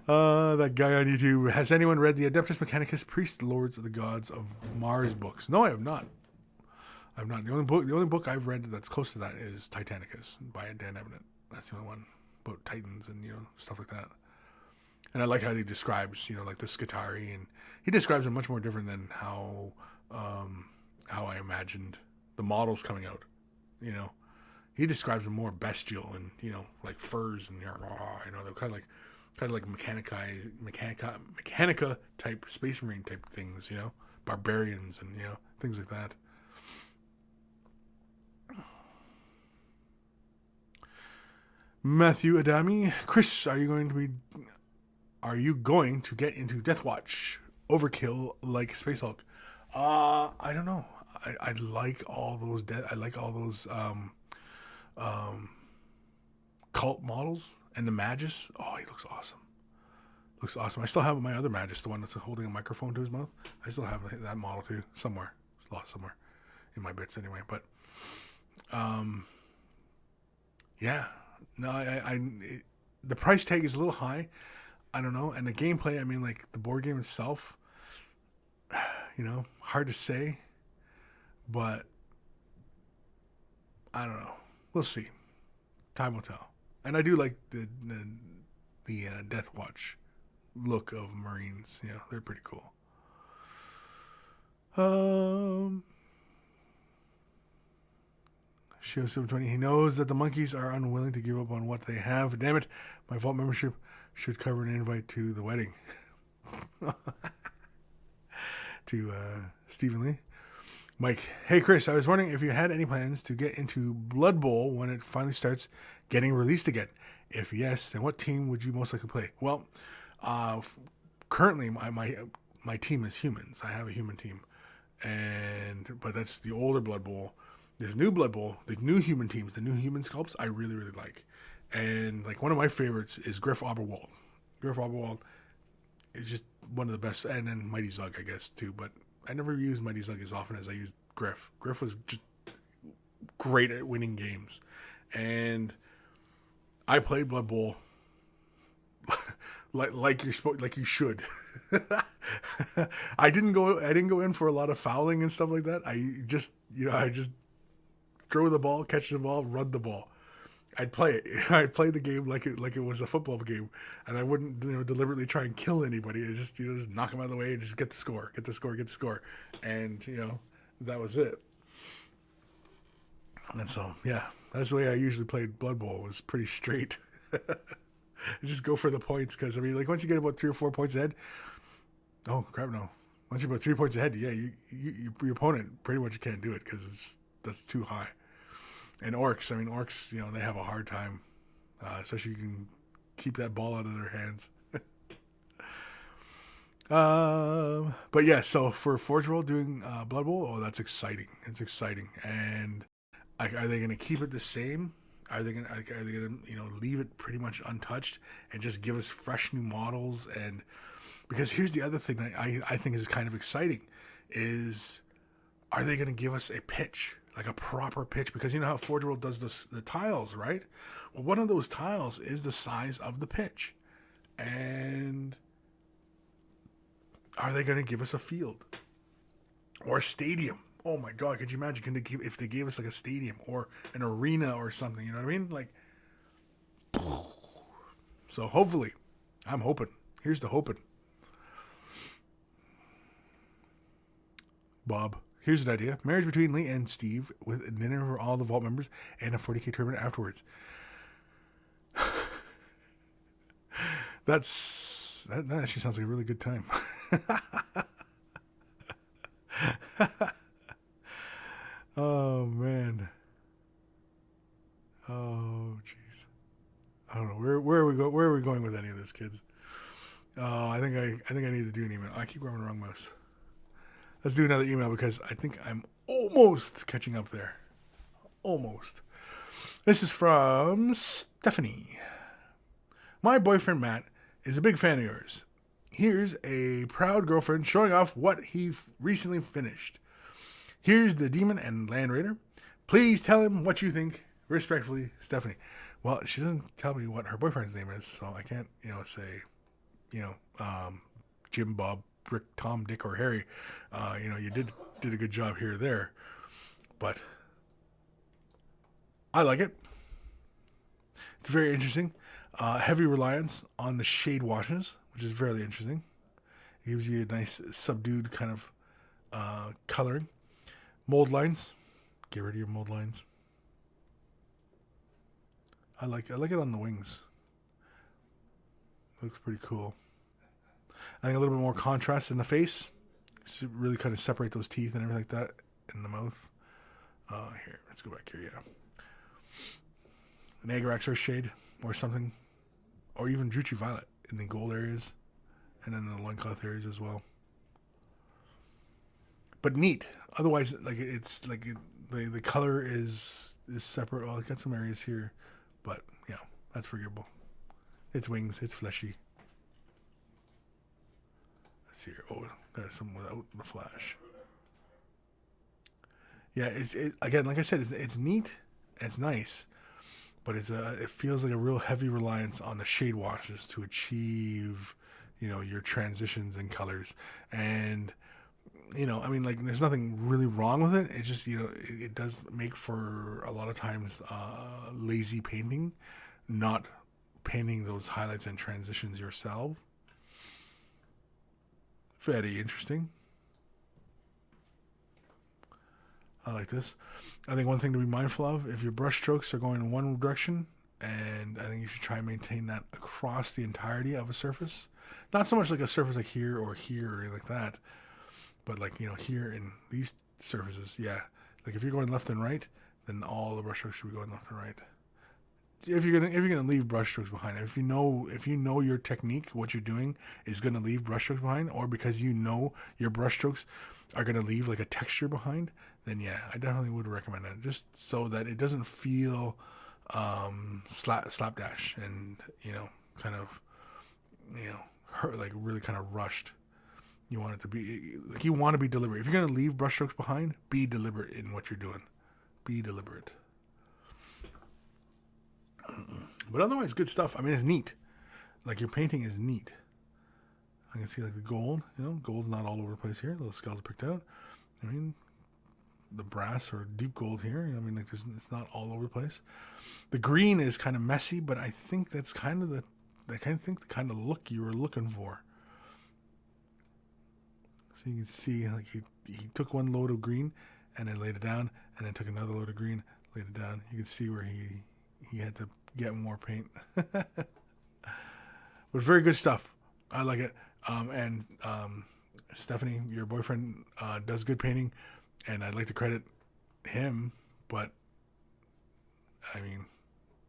S1: That guy on YouTube. Has anyone read the Adeptus Mechanicus Priest Lords of the Gods of Mars books? No, I have not. I've not. The only book I've read that's close to that is Titanicus by Dan Eminent. That's the only one about Titans and stuff like that. And I like how he describes like the Skitarii, and he describes it much more different than how I imagined the models coming out. He describes them more bestial and like furs and they're kind of like Mechanica type Space Marine type things, barbarians and things like that. Matthew Adami, Kris, are you going to get into Deathwatch Overkill like Space Hulk? I don't know. I like all those cult models and the Magus. Oh, he looks awesome. I still have my other Magus, the one that's holding a microphone to his mouth. I still have that model too somewhere. It's lost somewhere in my bits anyway. But yeah, no, the price tag is a little high. I don't know, and the gameplay. I mean, like the board game itself. Hard to say, but I don't know. We'll see. Time will tell. And I do like the Death Watch look of Marines. They're pretty cool. Show 720. He knows that the monkeys are unwilling to give up on what they have. Damn it! My vault membership should cover an invite to the wedding. To Stephen Lee. Mike, hey Kris, I was wondering if you had any plans to get into Blood Bowl when it finally starts getting released again. If yes, then what team would you most likely play? Well, currently my team is humans. I have a human team, but that's the older Blood Bowl. This new Blood Bowl, the new human teams, the new human sculpts, I really really like. And like one of my favorites is Griff Oberwald. Griff Oberwald is just one of the best, and then Mighty Zug, I guess, too. But I never used Mighty Zug as often as I used Griff. Griff was just great at winning games, and I played Blood Bowl like you should. I didn't go in for a lot of fouling and stuff like that. I just throw the ball, catch the ball, run the ball. I'd play it. I'd play the game like it was a football game, and I wouldn't deliberately try and kill anybody. I just just knock them out of the way and just get the score, and that was it. And so yeah, that's the way I usually played Blood Bowl. Was pretty straight. Just go for the points, because I mean, like once you get about 3 or 4 points ahead, oh crap, no. Once you're about 3 points ahead, yeah, your opponent pretty much can't do it because that's too high. And orcs, they have a hard time, especially if you can keep that ball out of their hands. But yeah, so for Forge World doing Blood Bowl, oh, that's exciting. It's exciting. And are they going to keep it the same? Are they going to leave it pretty much untouched and just give us fresh new models? And because here's the other thing that I think is kind of exciting is, are they going to give us a pitch? Like a proper pitch, because how Forge World does the tiles, right? Well, one of those tiles is the size of the pitch. And are they going to give us a field or a stadium? Oh my God, could you imagine if they gave us like a stadium or an arena or something, you know what I mean? Like, so hopefully, I'm hoping. Here's the hoping. Bob, here's an idea. Marriage between Lee and Steve with a dinner for all the Vault members and a 40K tournament afterwards. That actually sounds like a really good time. Oh man. Oh jeez. I don't know where are we going with any of this, kids? Oh, I think I need to do an email. I keep grabbing the wrong mouse. Let's do another email because I think I'm almost catching up there. Almost. This is from Stephanie. My boyfriend Matt is a big fan of yours. Here's a proud girlfriend showing off what he recently finished. Here's the Demon and Land Raider. Please tell him what you think. Respectfully, Stephanie. Well, she doesn't tell me what her boyfriend's name is, so I can't, say, Jim, Bob, Rick, Tom, Dick, or Harry. You did a good job here or there, but I like it. It's very interesting. Heavy reliance on the shade washes, which is fairly interesting. It gives you a nice subdued kind of coloring. Mold lines. Get rid of your mold lines. I like it on the wings. Looks pretty cool. I think a little bit more contrast in the face. To really kind of separate those teeth and everything like that in the mouth. Here, let's go back here, yeah. An Agraxar shade or something. Or even Druchii Violet in the gold areas. And then the loincloth areas as well. But neat. Otherwise, the color is separate. Well, it's got some areas here. But, yeah, that's forgivable. It's wings. It's fleshy. Let's see here. Oh, there's some without the flash. Yeah, again, like I said, it's neat. It's nice. But it feels like a real heavy reliance on the shade washes to achieve, your transitions and colors. And, there's nothing really wrong with it. It just, it does make for a lot of times lazy painting, not painting those highlights and transitions yourself. Very interesting. I like this. I think one thing to be mindful of, if your brush strokes are going in one direction, and I think you should try and maintain that across the entirety of a surface. Not so much like a surface like here or like that, but like, here in these surfaces, yeah. Like if you're going left and right, then all the brush strokes should be going left and right. If you're gonna leave brush strokes behind, if you know your technique, what you're doing is gonna leave brush strokes behind, or because your brush strokes are gonna leave like a texture behind, then yeah, I definitely would recommend it, just so that it doesn't feel slapdash and kind of hurt, like really kind of rushed. You want it to be like you want to be deliberate. If you're gonna leave brush strokes behind, be deliberate in what you're doing. Be deliberate. But otherwise, good stuff. I mean, it's neat. Like, your painting is neat. I can see, like, the gold. Gold's not all over the place here. Little skulls picked out. I mean, the brass or deep gold here. It's not all over the place. The green is kind of messy, but I think that's kind of the kind of look you were looking for. So you can see, like, he took one load of green and then laid it down, and then took another load of green, laid it down. You can see where he had to get more paint. But very good stuff. I like it. And Stephanie, your boyfriend, does good painting, and I'd like to credit him, but I mean,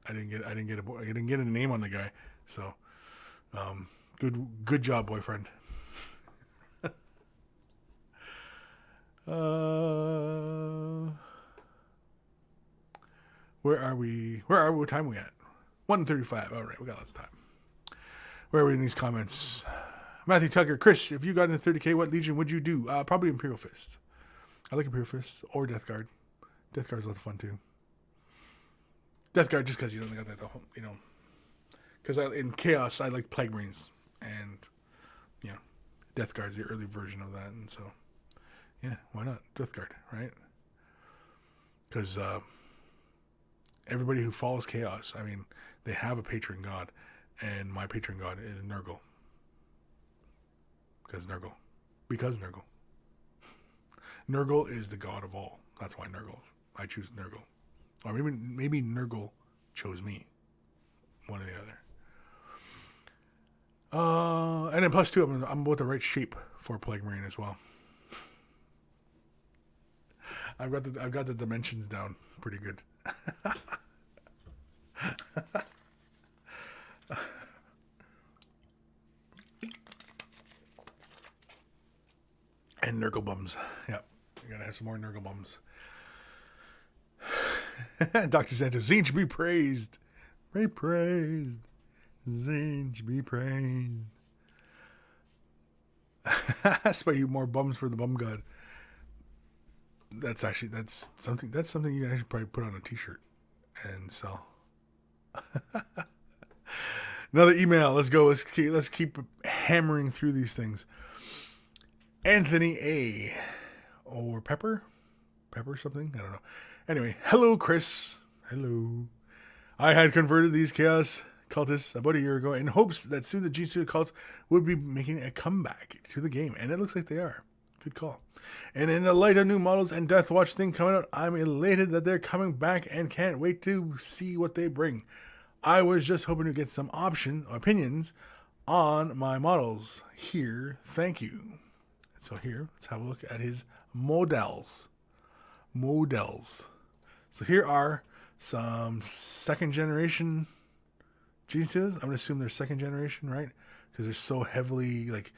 S1: I didn't get a name on the guy. So good job, boyfriend. Where are we? What time are we at? 1:35. All right, we got lots of time. Where are we in these comments? Matthew Tucker, Kris, if you got into 30K, what Legion would you do? Probably Imperial Fist. I like Imperial Fist or Death Guard. Death Guard's a lot of fun too. Death Guard just because they got that, because in Chaos I like Plague Marines, and Death Guard's the early version of that, and so Yeah, why not? Death Guard, right? Because everybody who follows chaos, I mean, they have a patron god, and my patron god is Nurgle. Because Nurgle. Nurgle is the god of all. That's why Nurgle. I choose Nurgle. Or maybe Nurgle chose me. One or the other. And then plus two, I'm about the right shape for Plague Marine as well. I've got the dimensions down pretty good. And Nurgle bums. Yep. You gotta have some more Nurgle bums. Dr. Santos, Zinch be praised. Be praised. Zinch be praised. Spy you more bums for the bum god. That's something you guys should probably put on a t-shirt and sell. Another email. Let's go. Let's keep hammering through these things. Anthony A. Or Pepper something. I don't know. Anyway, hello Kris. Hello. I had converted these chaos cultists about a year ago in hopes that soon the G-Suit cults would be making a comeback to the game, and it looks like they are. Good call. And in the light of new models and Death Watch thing coming out, I'm elated that they're coming back and can't wait to see what they bring. I was just hoping to get some opinions on my models. Here, thank you. So here, let's have a look at his models. So here are some second generation Gene Stealers. I'm going to assume they're second generation, right? Because they're so heavily, like,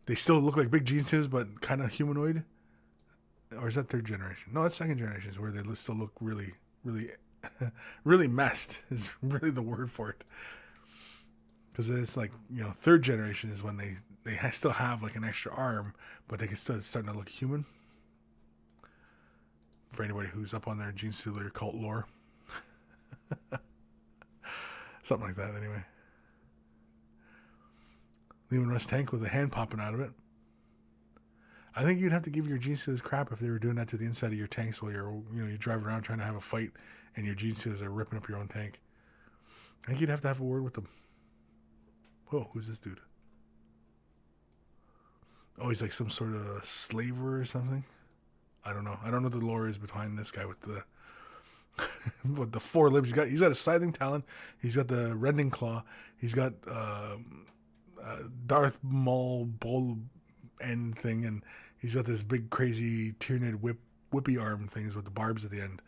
S1: they still look like big Gene Stealers, but kind of humanoid. Or is that third generation? No, that's second generation, is where they still look really, really, really messed, is really the word for it. Because it's like, third generation is when they still have like an extra arm, but they can still starting to look human. For anybody who's up on their Gene Stealer cult lore. Something like that, anyway. Leaving Russ tank with a hand popping out of it. I think you'd have to give your Gene Stealers crap if they were doing that to the inside of your tanks while you're driving around trying to have a fight and your Gene Stealers are ripping up your own tank. I think you'd have to have a word with them. Whoa, who's this dude? Oh, he's like some sort of slaver or something. I don't know. I don't know what the lore is behind this guy with the with the four limbs. He's got a scything talon. He's got the rending claw. He's got Darth Maul bull end thing, and he's got this big crazy Tyranid whippy arm things with the barbs at the end.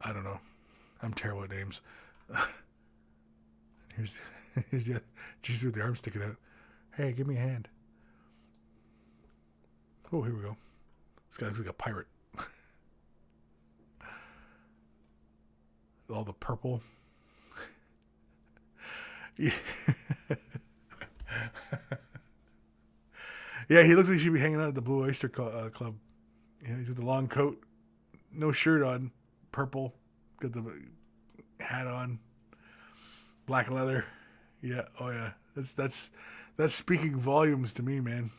S1: I don't know. I'm terrible at names. Here's the Jesus with the arm sticking out. Hey, give me a hand. Oh, here we go. This guy looks like a pirate. All the purple. Yeah. Yeah, he looks like he should be hanging out at the Blue Oyster Club. Yeah, he's got the long coat, no shirt on, purple, got the hat on, black leather. Yeah, oh yeah, that's speaking volumes to me, man.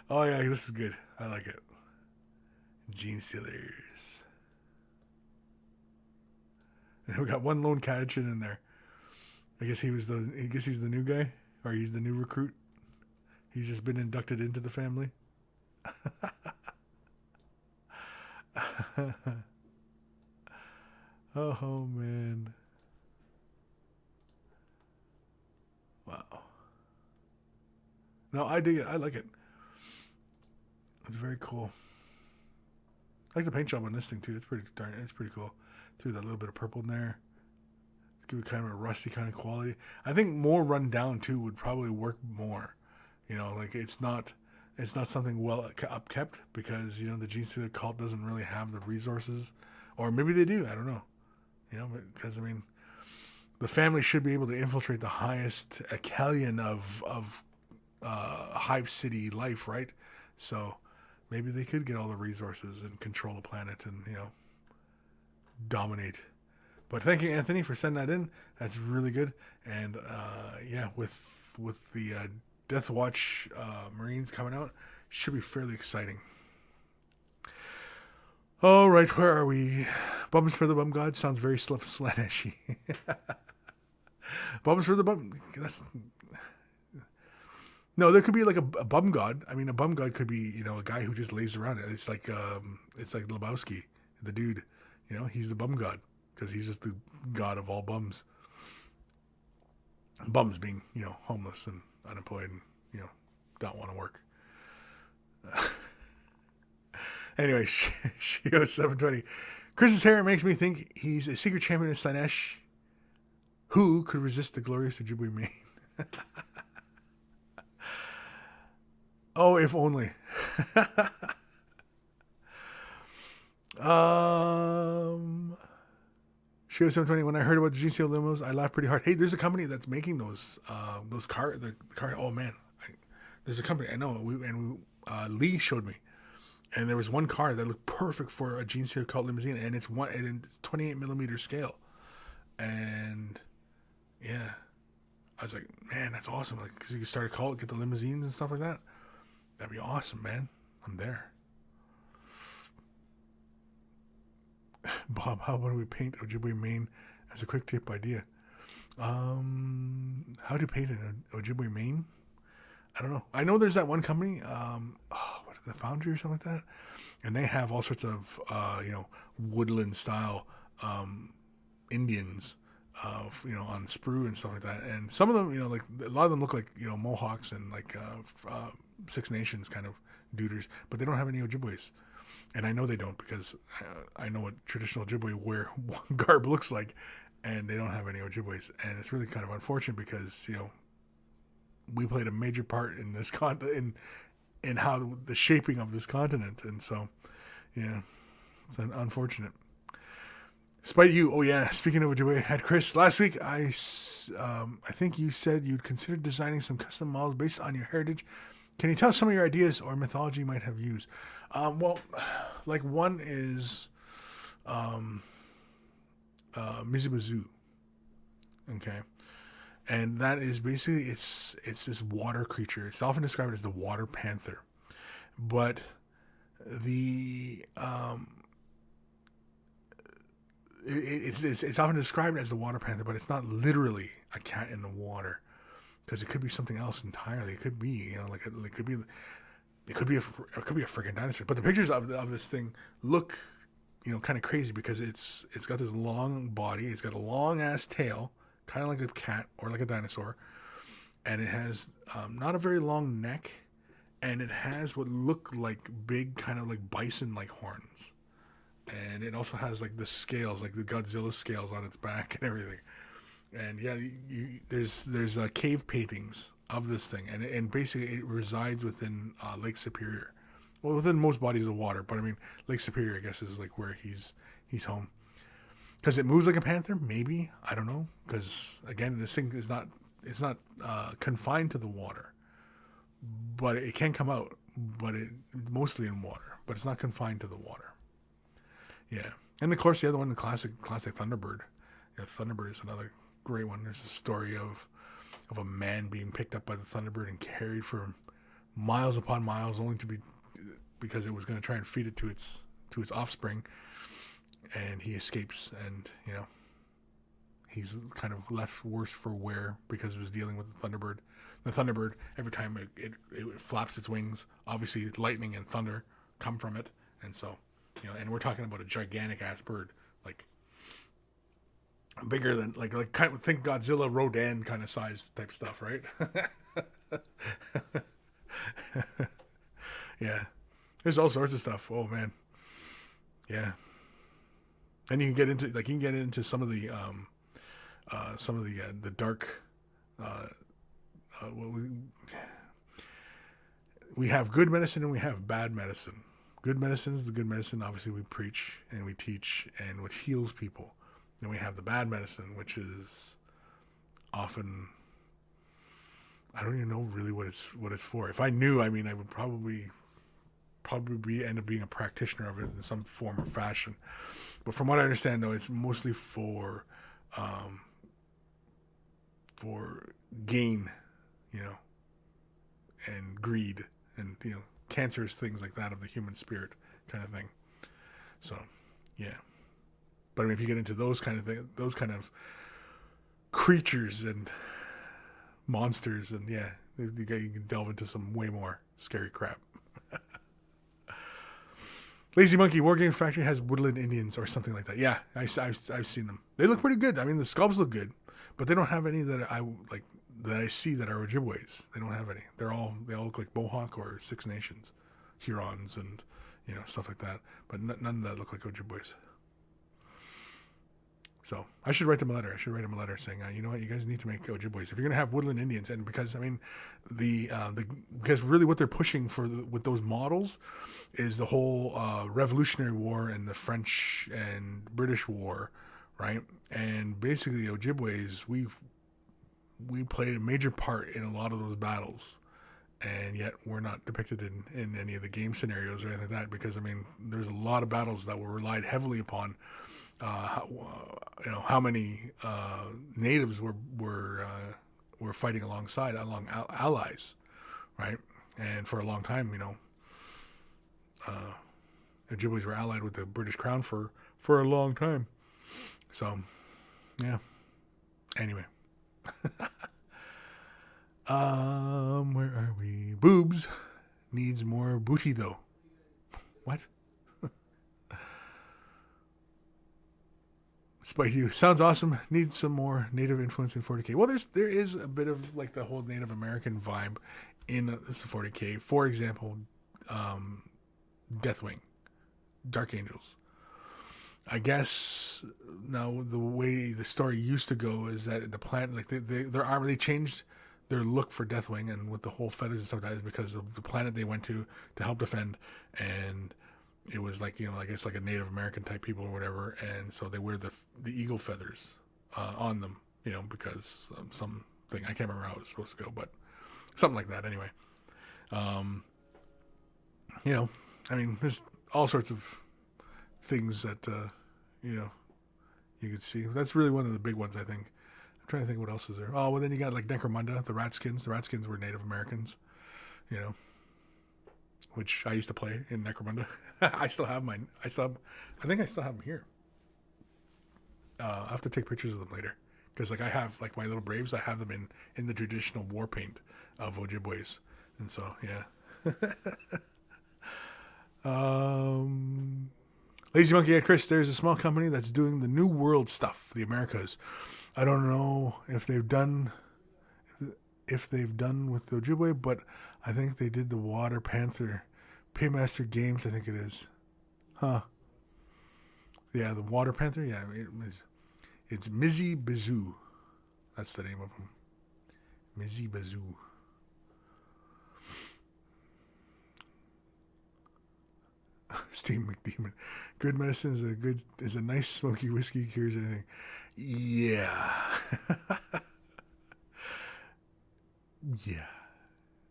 S1: Oh yeah, this is good. I like it. Gene Stealers. And we got one lone Catachin in there. I guess he's the new guy, or he's the new recruit. He's just been inducted into the family. Oh man. Wow. No, I dig it. I like it. It's very cool. I like the paint job on this thing too. It's pretty cool. Threw that little bit of purple in there. Give it kind of a rusty kind of quality. I think more run down too would probably work more. Like it's not something well upkept because the Gene Stealer cult doesn't really have the resources, or maybe they do. I don't know. Because the family should be able to infiltrate the highest echelon of Hive City life, right? So maybe they could get all the resources and control the planet and dominate. But thank you, Anthony, for sending that in. That's really good. And with the Death Watch Marines coming out, should be fairly exciting. All right, where are we? Bums for the Bum God sounds very Slaneshy. Bums for the Bum. No, there could be like a bum god. I mean, a bum god could be, a guy who just lays around it. It's like Lebowski, the dude. He's the bum god because he's just the god of all bums. Bums being, homeless and unemployed and, don't want to work. Anyway, Shio 720. Kris's hair makes me think he's a secret champion of Slaanesh. Who could resist the glorious Ojibwe mane? Oh, if only. Shio 720. When I heard about the GCO limos, I laughed pretty hard. Hey, there's a company that's making those car. Oh man, there's a company I know. Lee showed me. And there was one car that looked perfect for a GCO cult limousine, and it's 28 millimeter scale. And yeah, I was like, man, that's awesome. Like, cause you can start a cult, get the limousines and stuff like that. That'd be awesome, man. I'm there. Bob, how about we paint Ojibwe mane as a quick tip idea? How to paint an Ojibwe mane? I don't know. I know there's that one company, the Foundry or something like that, and they have all sorts of woodland style Indians on sprue and stuff like that, and some of them like a lot of them look like Mohawks and like Six Nations kind of duders, but they don't have any Ojibwes, and I know they don't because I know what traditional Ojibwe wear garb looks like, and they don't have any Ojibwes, and it's really kind of unfortunate because we played a major part in this in how the shaping of this continent, and so yeah, it's unfortunate. Despite you, oh yeah, speaking of Ojibwe, had Kris last week. I think you said you'd consider designing some custom models based on your heritage. Can you tell us some of your ideas or mythology you might have used? Well, like one is Mizubazu. Okay. And that is basically, it's this water creature. It's often described as the water panther. But it's often described as the water panther, but it's not literally a cat in the water. Because it could be something else entirely. It could be, it could be a freaking dinosaur. But the pictures of this thing look, kind of crazy because it's got this long body. It's got a long ass tail, kind of like a cat or like a dinosaur, and it has not a very long neck, and it has what look like big kind of like bison like horns, and it also has like the scales, like the Godzilla scales on its back and everything. And yeah, there's cave paintings of this thing, and basically it resides within Lake Superior, well, within most bodies of water, but I mean Lake Superior I guess is like where he's home. Because it moves like a panther, maybe, I don't know. Because again, this thing is not confined to the water, but it can come out. But it mostly in water, but it's not confined to the water. Yeah, and of course the other one, the classic Thunderbird. Yeah, Thunderbird is another great one. There's a story of a man being picked up by the Thunderbird and carried for miles upon miles, only to be because it was going to try and feed it to its offspring. And he escapes, and he's kind of left worse for wear because of his dealing with the Thunderbird. The Thunderbird, every time it flaps its wings, obviously lightning and thunder come from it, and so and we're talking about a gigantic ass bird, like bigger than like kind of think Godzilla, Rodan kind of size type stuff, right? Yeah, there's all sorts of stuff. Oh man, yeah. And you can get into some of the dark. We have good medicine and we have bad medicine. Good medicine is the good medicine. Obviously, we preach and we teach and which heals people. Then we have the bad medicine, which is often I don't even know really what it's for. If I knew, I mean, I would probably end up being a practitioner of it in some form or fashion. But from what I understand, though, it's mostly for gain, you know, and greed and, you know, cancerous things like that of the human spirit kind of thing. So, yeah. But I mean, if you get into those kind of things, those kind of creatures and monsters, and yeah, you can delve into some way more scary crap. Lazy Monkey Wargaming Factory has woodland Indians or something like that. Yeah, I've seen them. They look pretty good. I mean, the sculpts look good, but they don't have any that I like that I see that are Ojibways. They don't have any. They all look like Mohawk or Six Nations, Hurons, and you know, stuff like that. But none that look like Ojibways. So I should write them a letter. I should write them a letter saying, you know what, you guys need to make Ojibways if you're going to have woodland Indians. And because I mean, because really what they're pushing for with those models is the whole Revolutionary War and the French and British War, right? And basically, Ojibways we played a major part in a lot of those battles, and yet we're not depicted in any of the game scenarios or anything like that. Because I mean, there's a lot of battles that were relied heavily upon. You know how many natives were fighting along allies, right? And for a long time, you know, Ojibways were allied with the British Crown for a long time. So, yeah. Anyway, where are we? Boobs needs more booty though. What? Despite you, sounds awesome. Needs some more native influence in 40K. Well, there is a bit of like the whole Native American vibe in this 40K. For example, Deathwing, Dark Angels. I guess now the way the story used to go is that the planet, like their armor, they changed their look for Deathwing, and with the whole feathers and stuff like that is because of the planet they went to help defend, and it was like, you know, I guess like a Native American type people or whatever, and so they wear the eagle feathers on them, you know, because something, I can't remember how it was supposed to go, but something like that anyway. You know, I mean, there's all sorts of things that you know, you could see. That's really one of the big ones, I think. I'm trying to think what else is there. Oh, well, then you got like Necromunda, the Ratskins. The Ratskins were Native Americans, you know, which I used to play in Necromunda. I still have mine. I think I still have them here. I'll have to take pictures of them later, because like I have like my little Braves. I have them in the traditional war paint of Ojibways, and so yeah. Lazy Monkey at Kris. There's a small company that's doing the New World stuff, the Americas. I don't know if they've done with the Ojibwe, but I think they did the Water Panther Paymaster Games, I think it is. Huh. Yeah, the Water Panther. Yeah, it's Mizzy Bazoo. That's the name of him. Mizzy Bazoo. Steve McDemon. Good medicine is a nice smoky whiskey, cures anything. Yeah. Yeah.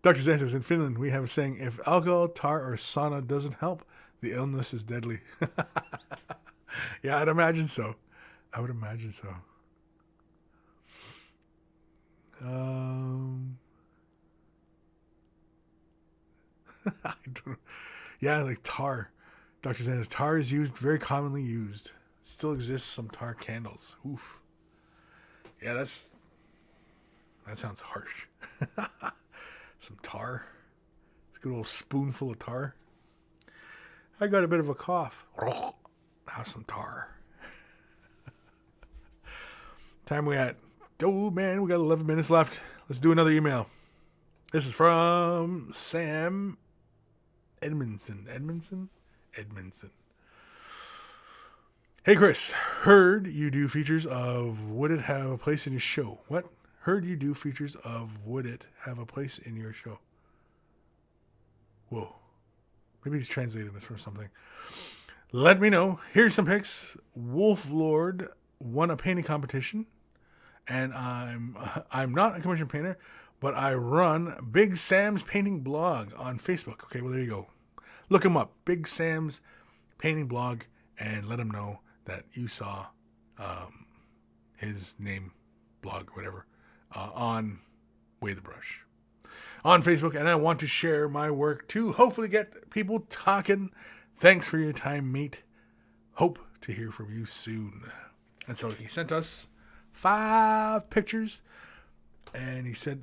S1: Dr. Santos, in Finland, we have a saying, if alcohol, tar, or sauna doesn't help, the illness is deadly. Yeah, I'd imagine so. I would imagine so. I don't know. Yeah, like tar. Dr. Santos, tar is very commonly used. Still exists some tar candles. Oof. Yeah, that sounds harsh. Some tar. It's a good old spoonful of tar. I got a bit of a cough. Have some tar. Time we at? Oh man, we got 11 minutes left. Let's do another email. This is from Sam Edmondson. Hey Kris, heard you do features of Would It Have a Place in Your Show? What? Heard you do features of Would It Have a Place in Your Show? Whoa. Maybe he's translating this from something. Let me know. Here's some pics. Wolf Lord won a painting competition, and I'm not a commissioned painter, but I run Big Sam's Painting Blog on Facebook. Okay, well there you go. Look him up, Big Sam's Painting Blog, and let him know that you saw his name, blog, whatever, on Way the Brush. on Facebook, and I want to share my work to hopefully get people talking. Thanks for your time, mate. Hope to hear from you soon. And so he sent us 5 pictures, and he said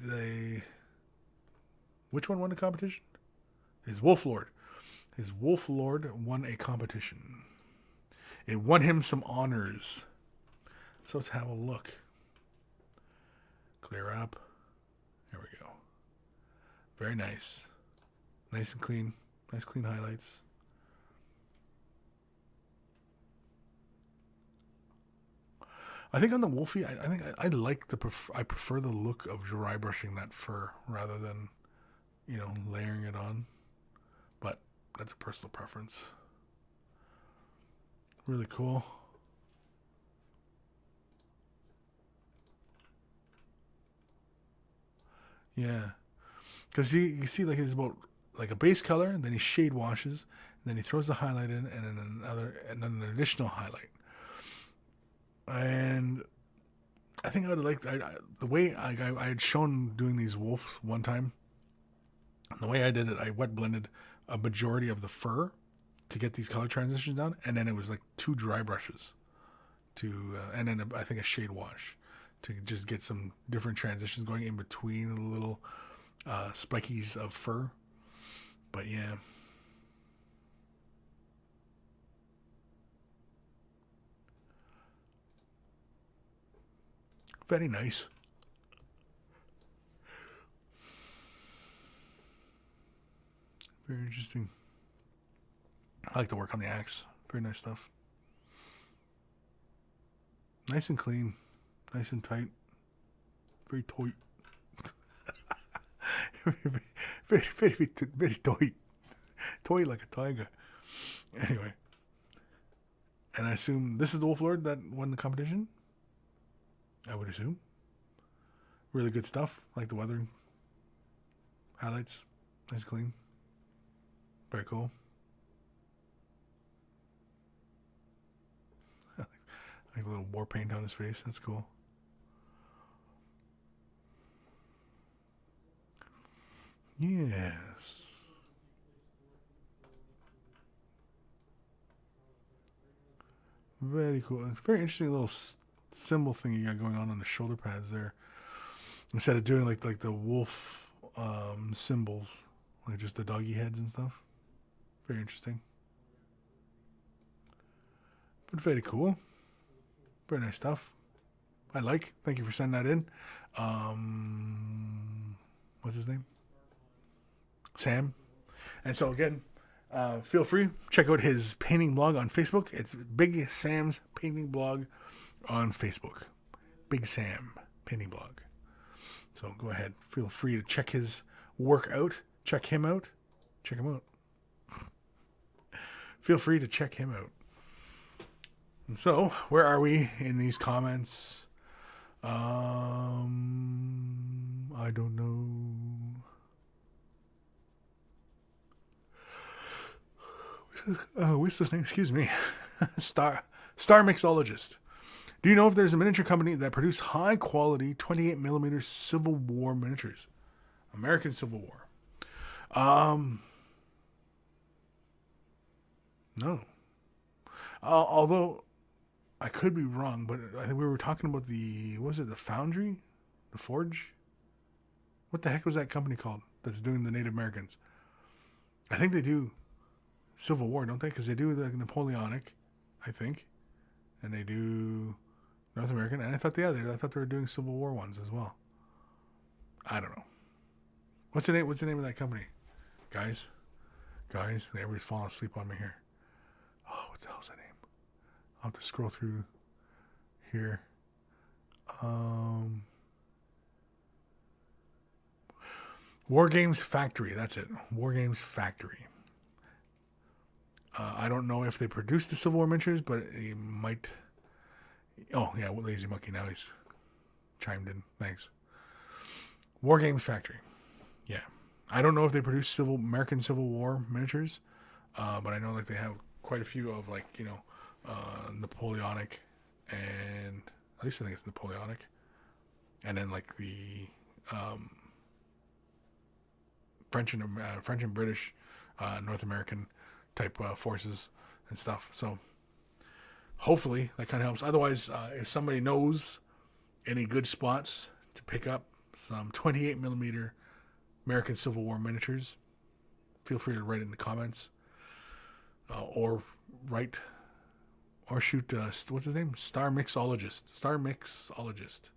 S1: which one won the competition? His Wolf Lord. His Wolf Lord won a competition. It won him some honors. So let's have a look. Clear up. There we go. Very nice. Nice and clean. Nice clean highlights. I think on the Wolfie, I like I prefer the look of dry brushing that fur rather than, layering it on. But that's a personal preference. Really cool. Yeah. Because you see, like, it's about like a base color, and then he shade washes, and then he throws the highlight in, and then an additional highlight. And I think I would like the way I had shown doing these wolves one time. The way I did it, I wet blended a majority of the fur to get these color transitions down, and then it was like 2 dry brushes and then I think a shade wash to just get some different transitions going in between the little spikies of fur. But yeah. Very nice. Very interesting. I like to work on the axe. Very nice stuff. Nice and clean. Nice and tight. Very tight. very tight. Tight like a tiger. Anyway. And I assume this is the Wolf Lord that won the competition? I would assume. Really good stuff. Like the weathering. Highlights. Nice clean. Very cool. Like a little war paint on his face. That's cool. Yes. Very cool. It's a very interesting little symbol thing you got going on the shoulder pads there. Instead of doing like the wolf symbols, like just the doggy heads and stuff. Very interesting. But very cool. Very nice stuff. I like. Thank you for sending that in. What's his name? Sam. And so again, feel free, check out his painting blog on Facebook. It's Big Sam's Painting Blog on Facebook. Big Sam Painting Blog. So go ahead. Feel free to check his work out. Check him out. Check him out. Feel free to check him out. And so, where are we in these comments? I don't know. What's this name? Excuse me. Star Mixologist. Do you know if there's a miniature company that produces high quality 28mm Civil War miniatures? American Civil War. No. Although I could be wrong, but I think we were talking about the Foundry? The Forge? What the heck was that company called that's doing the Native Americans? I think they do Civil War, don't they? Because they do the Napoleonic, I think. And they do North American. And I thought they were doing Civil War ones as well. I don't know. What's the name of that company? Guys, everybody's falling asleep on me here. Oh, what the hell's that name? I'll have to scroll through here. War Games Factory. That's it. War Games Factory. I don't know if they produce the Civil War miniatures, but they might. Oh, yeah, Lazy Monkey. Now he's chimed in. Thanks. War Games Factory. Yeah. I don't know if they produce American Civil War miniatures, but I know like they have quite a few of Napoleonic, and at least I think it's Napoleonic, and then like the French and British, North American type forces and stuff. So hopefully that kind of helps. Otherwise, if somebody knows any good spots to pick up some 28 millimeter American Civil War miniatures, feel free to write in the comments, or shoot. What's his name? Star Mixologist.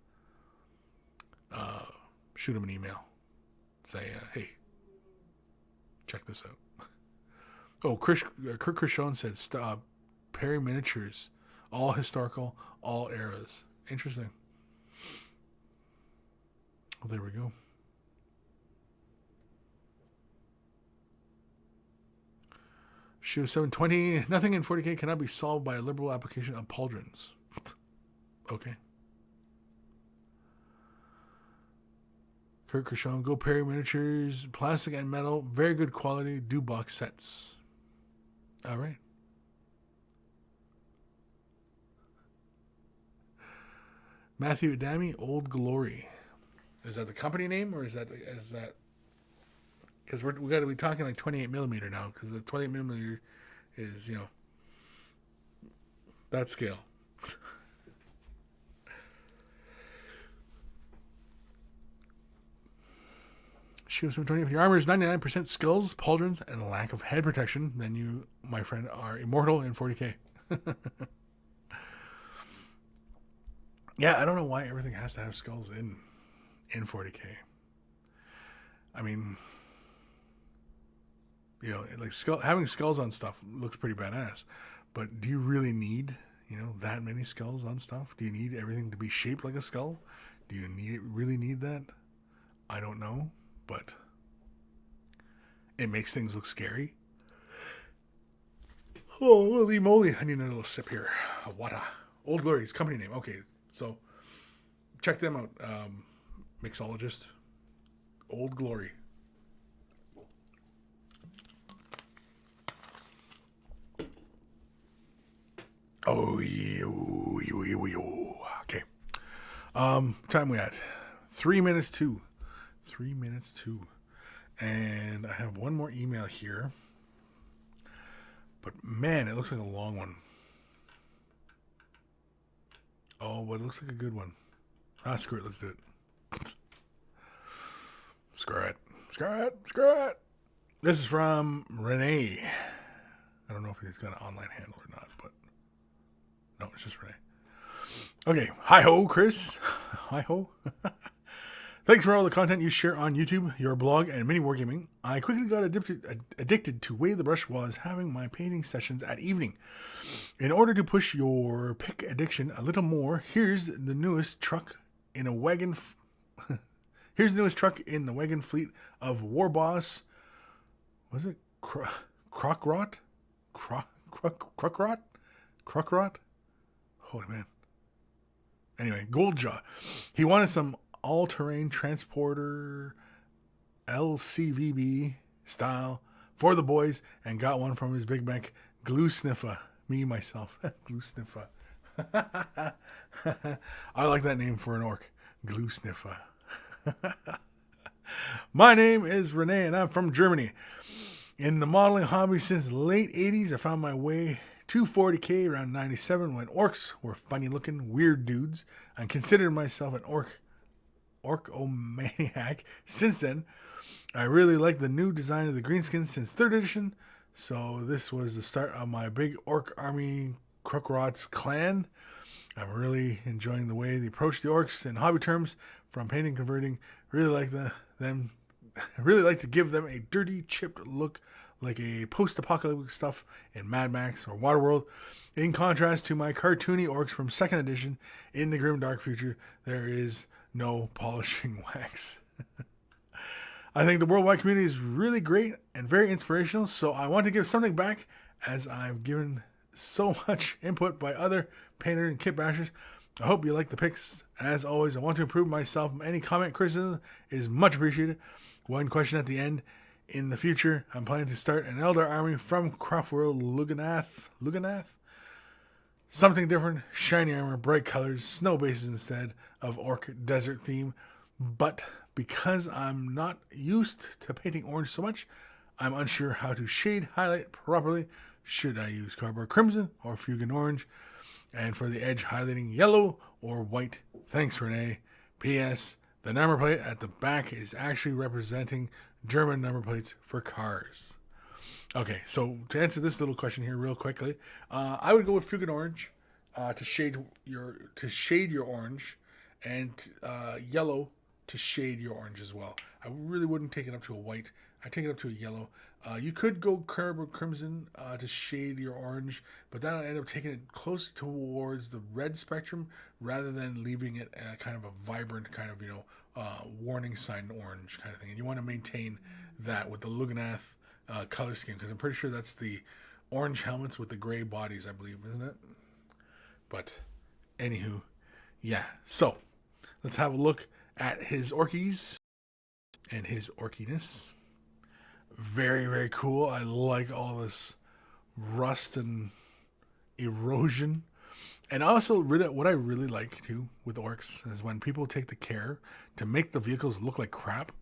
S1: Shoot him an email. Say, hey, check this out. Oh, Kurt Krishon said, Perry Miniatures, all historical, all eras. Interesting. Well, there we go. Shoe 720. Nothing in 40K cannot be solved by a liberal application of pauldrons. Okay. Kurt Krishon, Go Perry Miniatures, plastic and metal, very good quality, do box sets. All right. Matthew Adami, Old Glory. Is that the company name, or is that because we got to be talking like 28 millimeter now, because the 28 millimeter is, that scale. Shoes from 20. If your armor is 99% skulls, pauldrons, and lack of head protection, then you, my friend, are immortal in 40K. Yeah, I don't know why everything has to have skulls in 40K. I mean, like having skulls on stuff looks pretty badass, but do you really need, that many skulls on stuff? Do you need everything to be shaped like a skull? Do you really need that? I don't know. But it makes things look scary. Oh, holy moly. I need another little sip here. Water. Old Glory's company name. Okay, so check them out. Mixologist. Old Glory. Oh, yeah. Okay. Time we at 3 minutes 2. 3 minutes 2. And I have one more email here. But man, it looks like a long one. Oh, but it looks like a good one. Screw it. Let's do it. Screw it. This is from Renee. I don't know if he's got an online handle or not, but no, it's just Renee. Okay. Hi-ho, Kris. Hi-ho. Thanks for all the content you share on YouTube, your blog, and mini wargaming. I quickly got addicted to Way of the Brush while I was having my painting sessions at evening. In order to push your pick addiction a little more, here's the newest truck in a wagon. Here's the newest truck in the wagon fleet of War Boss. Was it Crockrot? Crockrot? Holy man. Anyway, Goldjaw. He wanted some all-terrain transporter LCVB style for the boys and got one from his big Mac Glue Sniffer. Me, myself. Glue Sniffer. I like that name for an orc. Glue Sniffer. My name is Renee and I'm from Germany. In the modeling hobby since late 80s, I found my way to 40K around 97 when orcs were funny-looking, weird dudes. I considered myself an orc-o-maniac. Since then, I really like the new design of the greenskins since 3rd edition, so this was the start of my big orc army Crockrot's clan. I'm really enjoying the way they approach the orcs in hobby terms, from painting converting. Really like to give them a dirty, chipped look like a post-apocalyptic stuff in Mad Max or Waterworld. In contrast to my cartoony orcs from 2nd edition, in the grim dark future, there is no polishing wax. I think the worldwide community is really great and very inspirational, so I want to give something back as I've given so much input by other painters and kit bashers. I hope you like the pics. As always, I want to improve myself. Any comment, criticism is much appreciated. One question at the end. In the future, I'm planning to start an Eldar army from Craftworld Luganath. Something different, shiny armor, bright colors, snow bases instead of orc desert theme. But because I'm not used to painting orange so much, I'm unsure how to shade highlight properly. Should I use cardboard crimson or fugan orange? And for the edge, highlighting yellow or white. Thanks, Renee. P.S. The number plate at the back is actually representing German number plates for cars. Okay, so to answer this little question here real quickly, I would go with fugan orange to shade your orange, and yellow to shade your orange as well. I really wouldn't take it up to a white. I take it up to a yellow. You could go cardboard crimson to shade your orange, but then I'll end up taking it close towards the red spectrum rather than leaving it kind of a vibrant kind of, warning sign orange kind of thing. And you want to maintain that with the Luganath color scheme, because I'm pretty sure that's the orange helmets with the gray bodies, I believe, isn't it? But anywho, yeah. So let's have a look at his orkies and his orkiness. Very, very cool. I like all this rust and erosion. And also, what I really like too with orcs is when people take the care to make the vehicles look like crap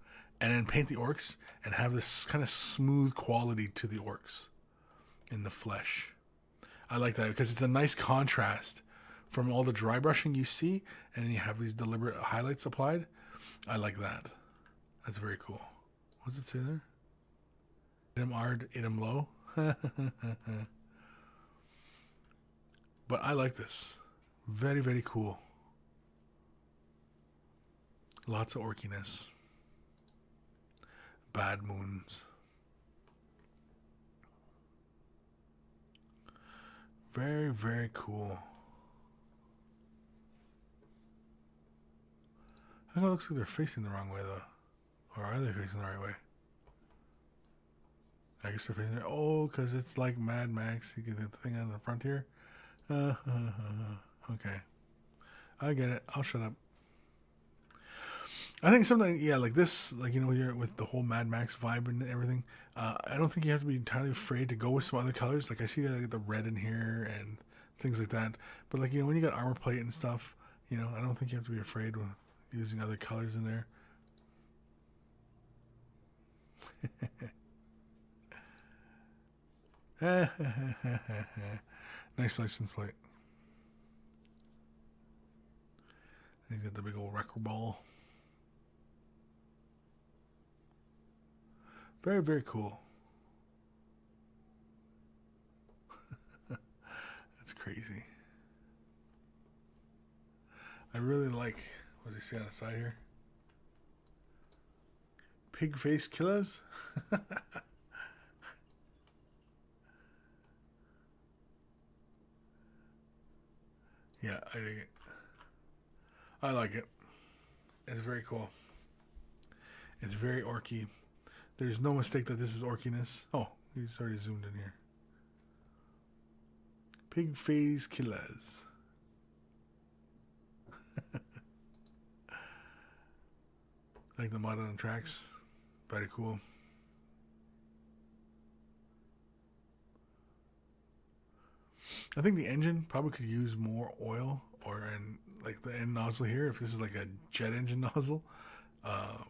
S1: and then paint the orcs and have this kind of smooth quality to the orcs in the flesh. I like that because it's a nice contrast from all the dry brushing you see, and then you have these deliberate highlights applied. I like that. That's very cool. What does it say there? Idem ard, idem low. But I like this. Very, very cool. Lots of orkiness. Bad moons. Very, very cool. I think it looks like they're facing the wrong way, though. Or are they facing the right way? I guess they're facing it. Oh, because it's like Mad Max. You get the thing on the front here. Okay. I get it. I'll shut up. I think something, yeah, like this, like, you're with the whole Mad Max vibe and everything. I don't think you have to be entirely afraid to go with some other colors. Like, I see like the red in here and things like that. But, like, when you got armor plate and stuff, I don't think you have to be afraid with using other colors in there. Nice license plate. He's got the big old wrecker ball. Very, very cool. That's crazy. I really like, what does he say on the side here? Pig face killers? Yeah, I dig it. I like it. It's very cool. It's very orky. There's no mistake that this is orkiness. Oh, he's already zoomed in here. Pig face killers. Like the mod on the tracks. Very cool. I think the engine probably could use more oil, like the end nozzle here. If this is like a jet engine nozzle, a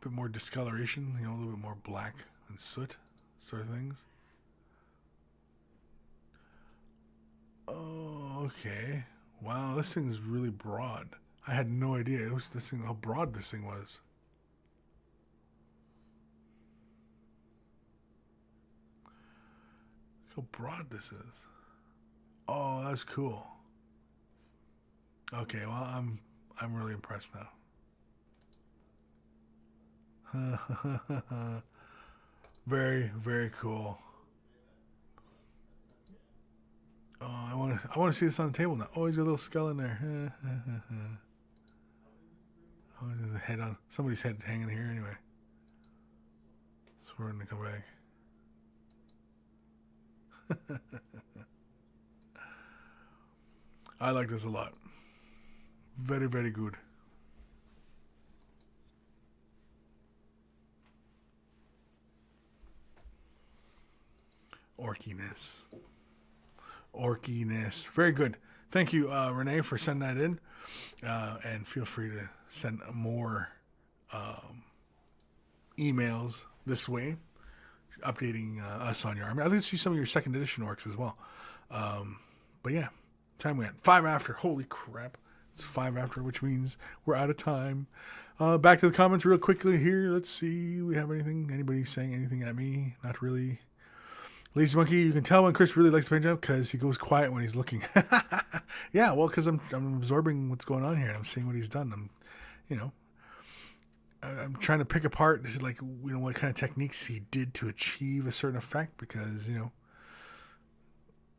S1: bit more discoloration. A little bit more black and soot sort of things. Oh, okay. Wow, this thing is really broad. I had no idea how broad this thing was. Look how broad this is. Oh, that's cool. Okay, well, I'm really impressed now. Very, very cool. Oh, I want to see this on the table now. Oh, he's got a little skull in there. Oh, there's a head on somebody's head hanging here anyway. So we're gonna come back. I like this a lot. Very, very good. Orkiness. Very good. Thank you, Renee, for sending that in. And feel free to send more emails this way, updating us on your army. I'd like to see some of your second edition orcs as well. But yeah, time went 5 after. Holy crap. It's 5 after, which means we're out of time. Back to the comments real quickly here. Let's see. We have anything? Anybody saying anything at me? Not really. Lazy Monkey, you can tell when Kris really likes to paint job because he goes quiet when he's looking. Yeah, well, because I'm absorbing what's going on here. I'm seeing what he's done. I'm trying to pick apart what kind of techniques he did to achieve a certain effect because,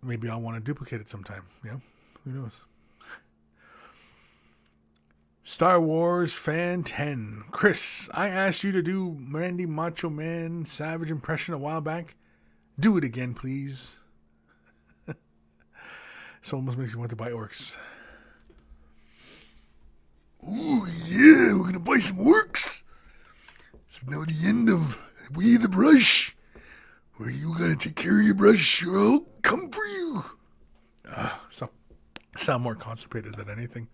S1: maybe I'll want to duplicate it sometime. Who knows? Star Wars Fan 10. Kris, I asked you to do Randy Macho Man Savage impression a while back. Do it again, please. This almost makes me want to buy orcs. Oh, yeah, we're going to buy some orcs. It's now the end of We the Brush, where you got to take care of your brush or I'll come for you. Sound more constipated than anything.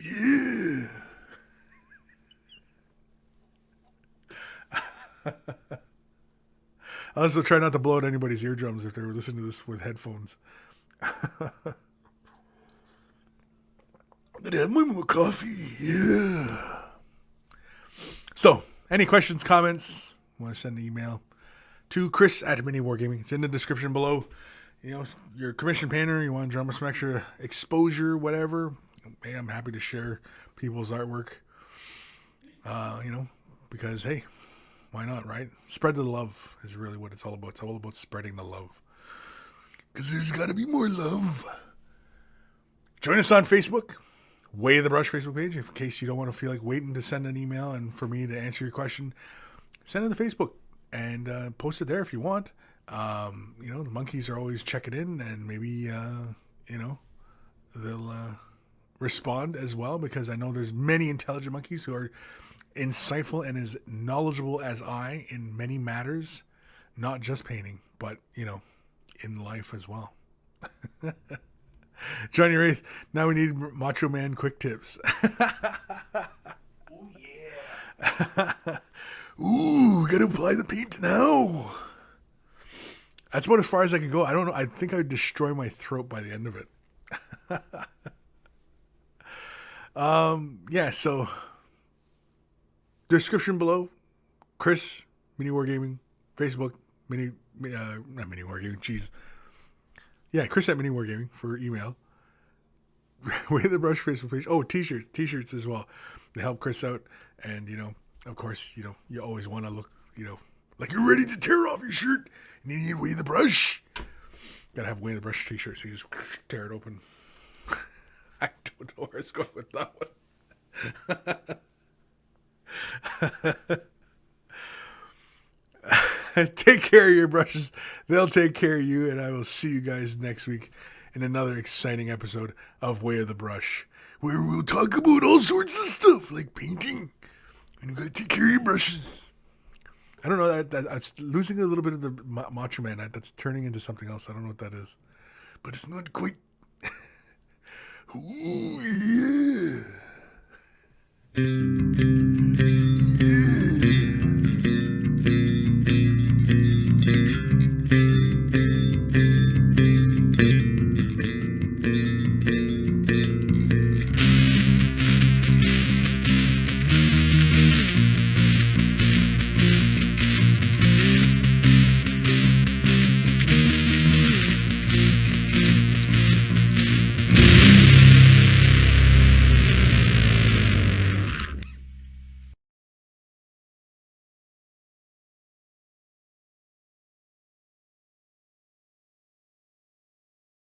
S1: Yeah. I also try not to blow out anybody's eardrums if they were listening to this with headphones. Gotta have my more coffee. Yeah. So, any questions, comments? Want to send an email to Kris at Mini Wargaming. It's in the description below. You're a commission painter, you want to drum some extra exposure, whatever. Hey, I'm happy to share people's artwork. Because hey, why not, right? Spread the love is really what it's all about. It's all about spreading the love. Because there's got to be more love. Join us on Facebook. Way of the Brush Facebook page. In case you don't want to feel like waiting to send an email and for me to answer your question, send it to Facebook and post it there if you want. The monkeys are always checking in and maybe, they'll respond as well because I know there's many intelligent monkeys who are insightful and as knowledgeable as I in many matters, not just painting, but, in life as well. Johnny Wraith, now we need Macho Man quick tips. Oh, yeah. Ooh, gotta apply the paint now. That's about as far as I can go. I don't know. I think I would destroy my throat by the end of it. So description below. Kris, Mini Wargaming, Facebook, not Mini Wargaming, jeez. Yeah, Kris at Mini Wargaming for email. Way the Brush Facebook page. Oh, t-shirts as well. They help Kris out. And, of course, you always want to look, like you're ready to tear off your shirt and you need Way the Brush. Gotta have Way the Brush t-shirt so you just tear it open. I don't know where it's going with that one. Take care of your brushes. They'll take care of you, and I will see you guys next week in another exciting episode of Way of the Brush, where we'll talk about all sorts of stuff like painting, and you gotta take care of your brushes. I don't know, that's losing a little bit of the Macho Man. That's turning into something else. I don't know what that is, but it's not quite. Ooh, yeah.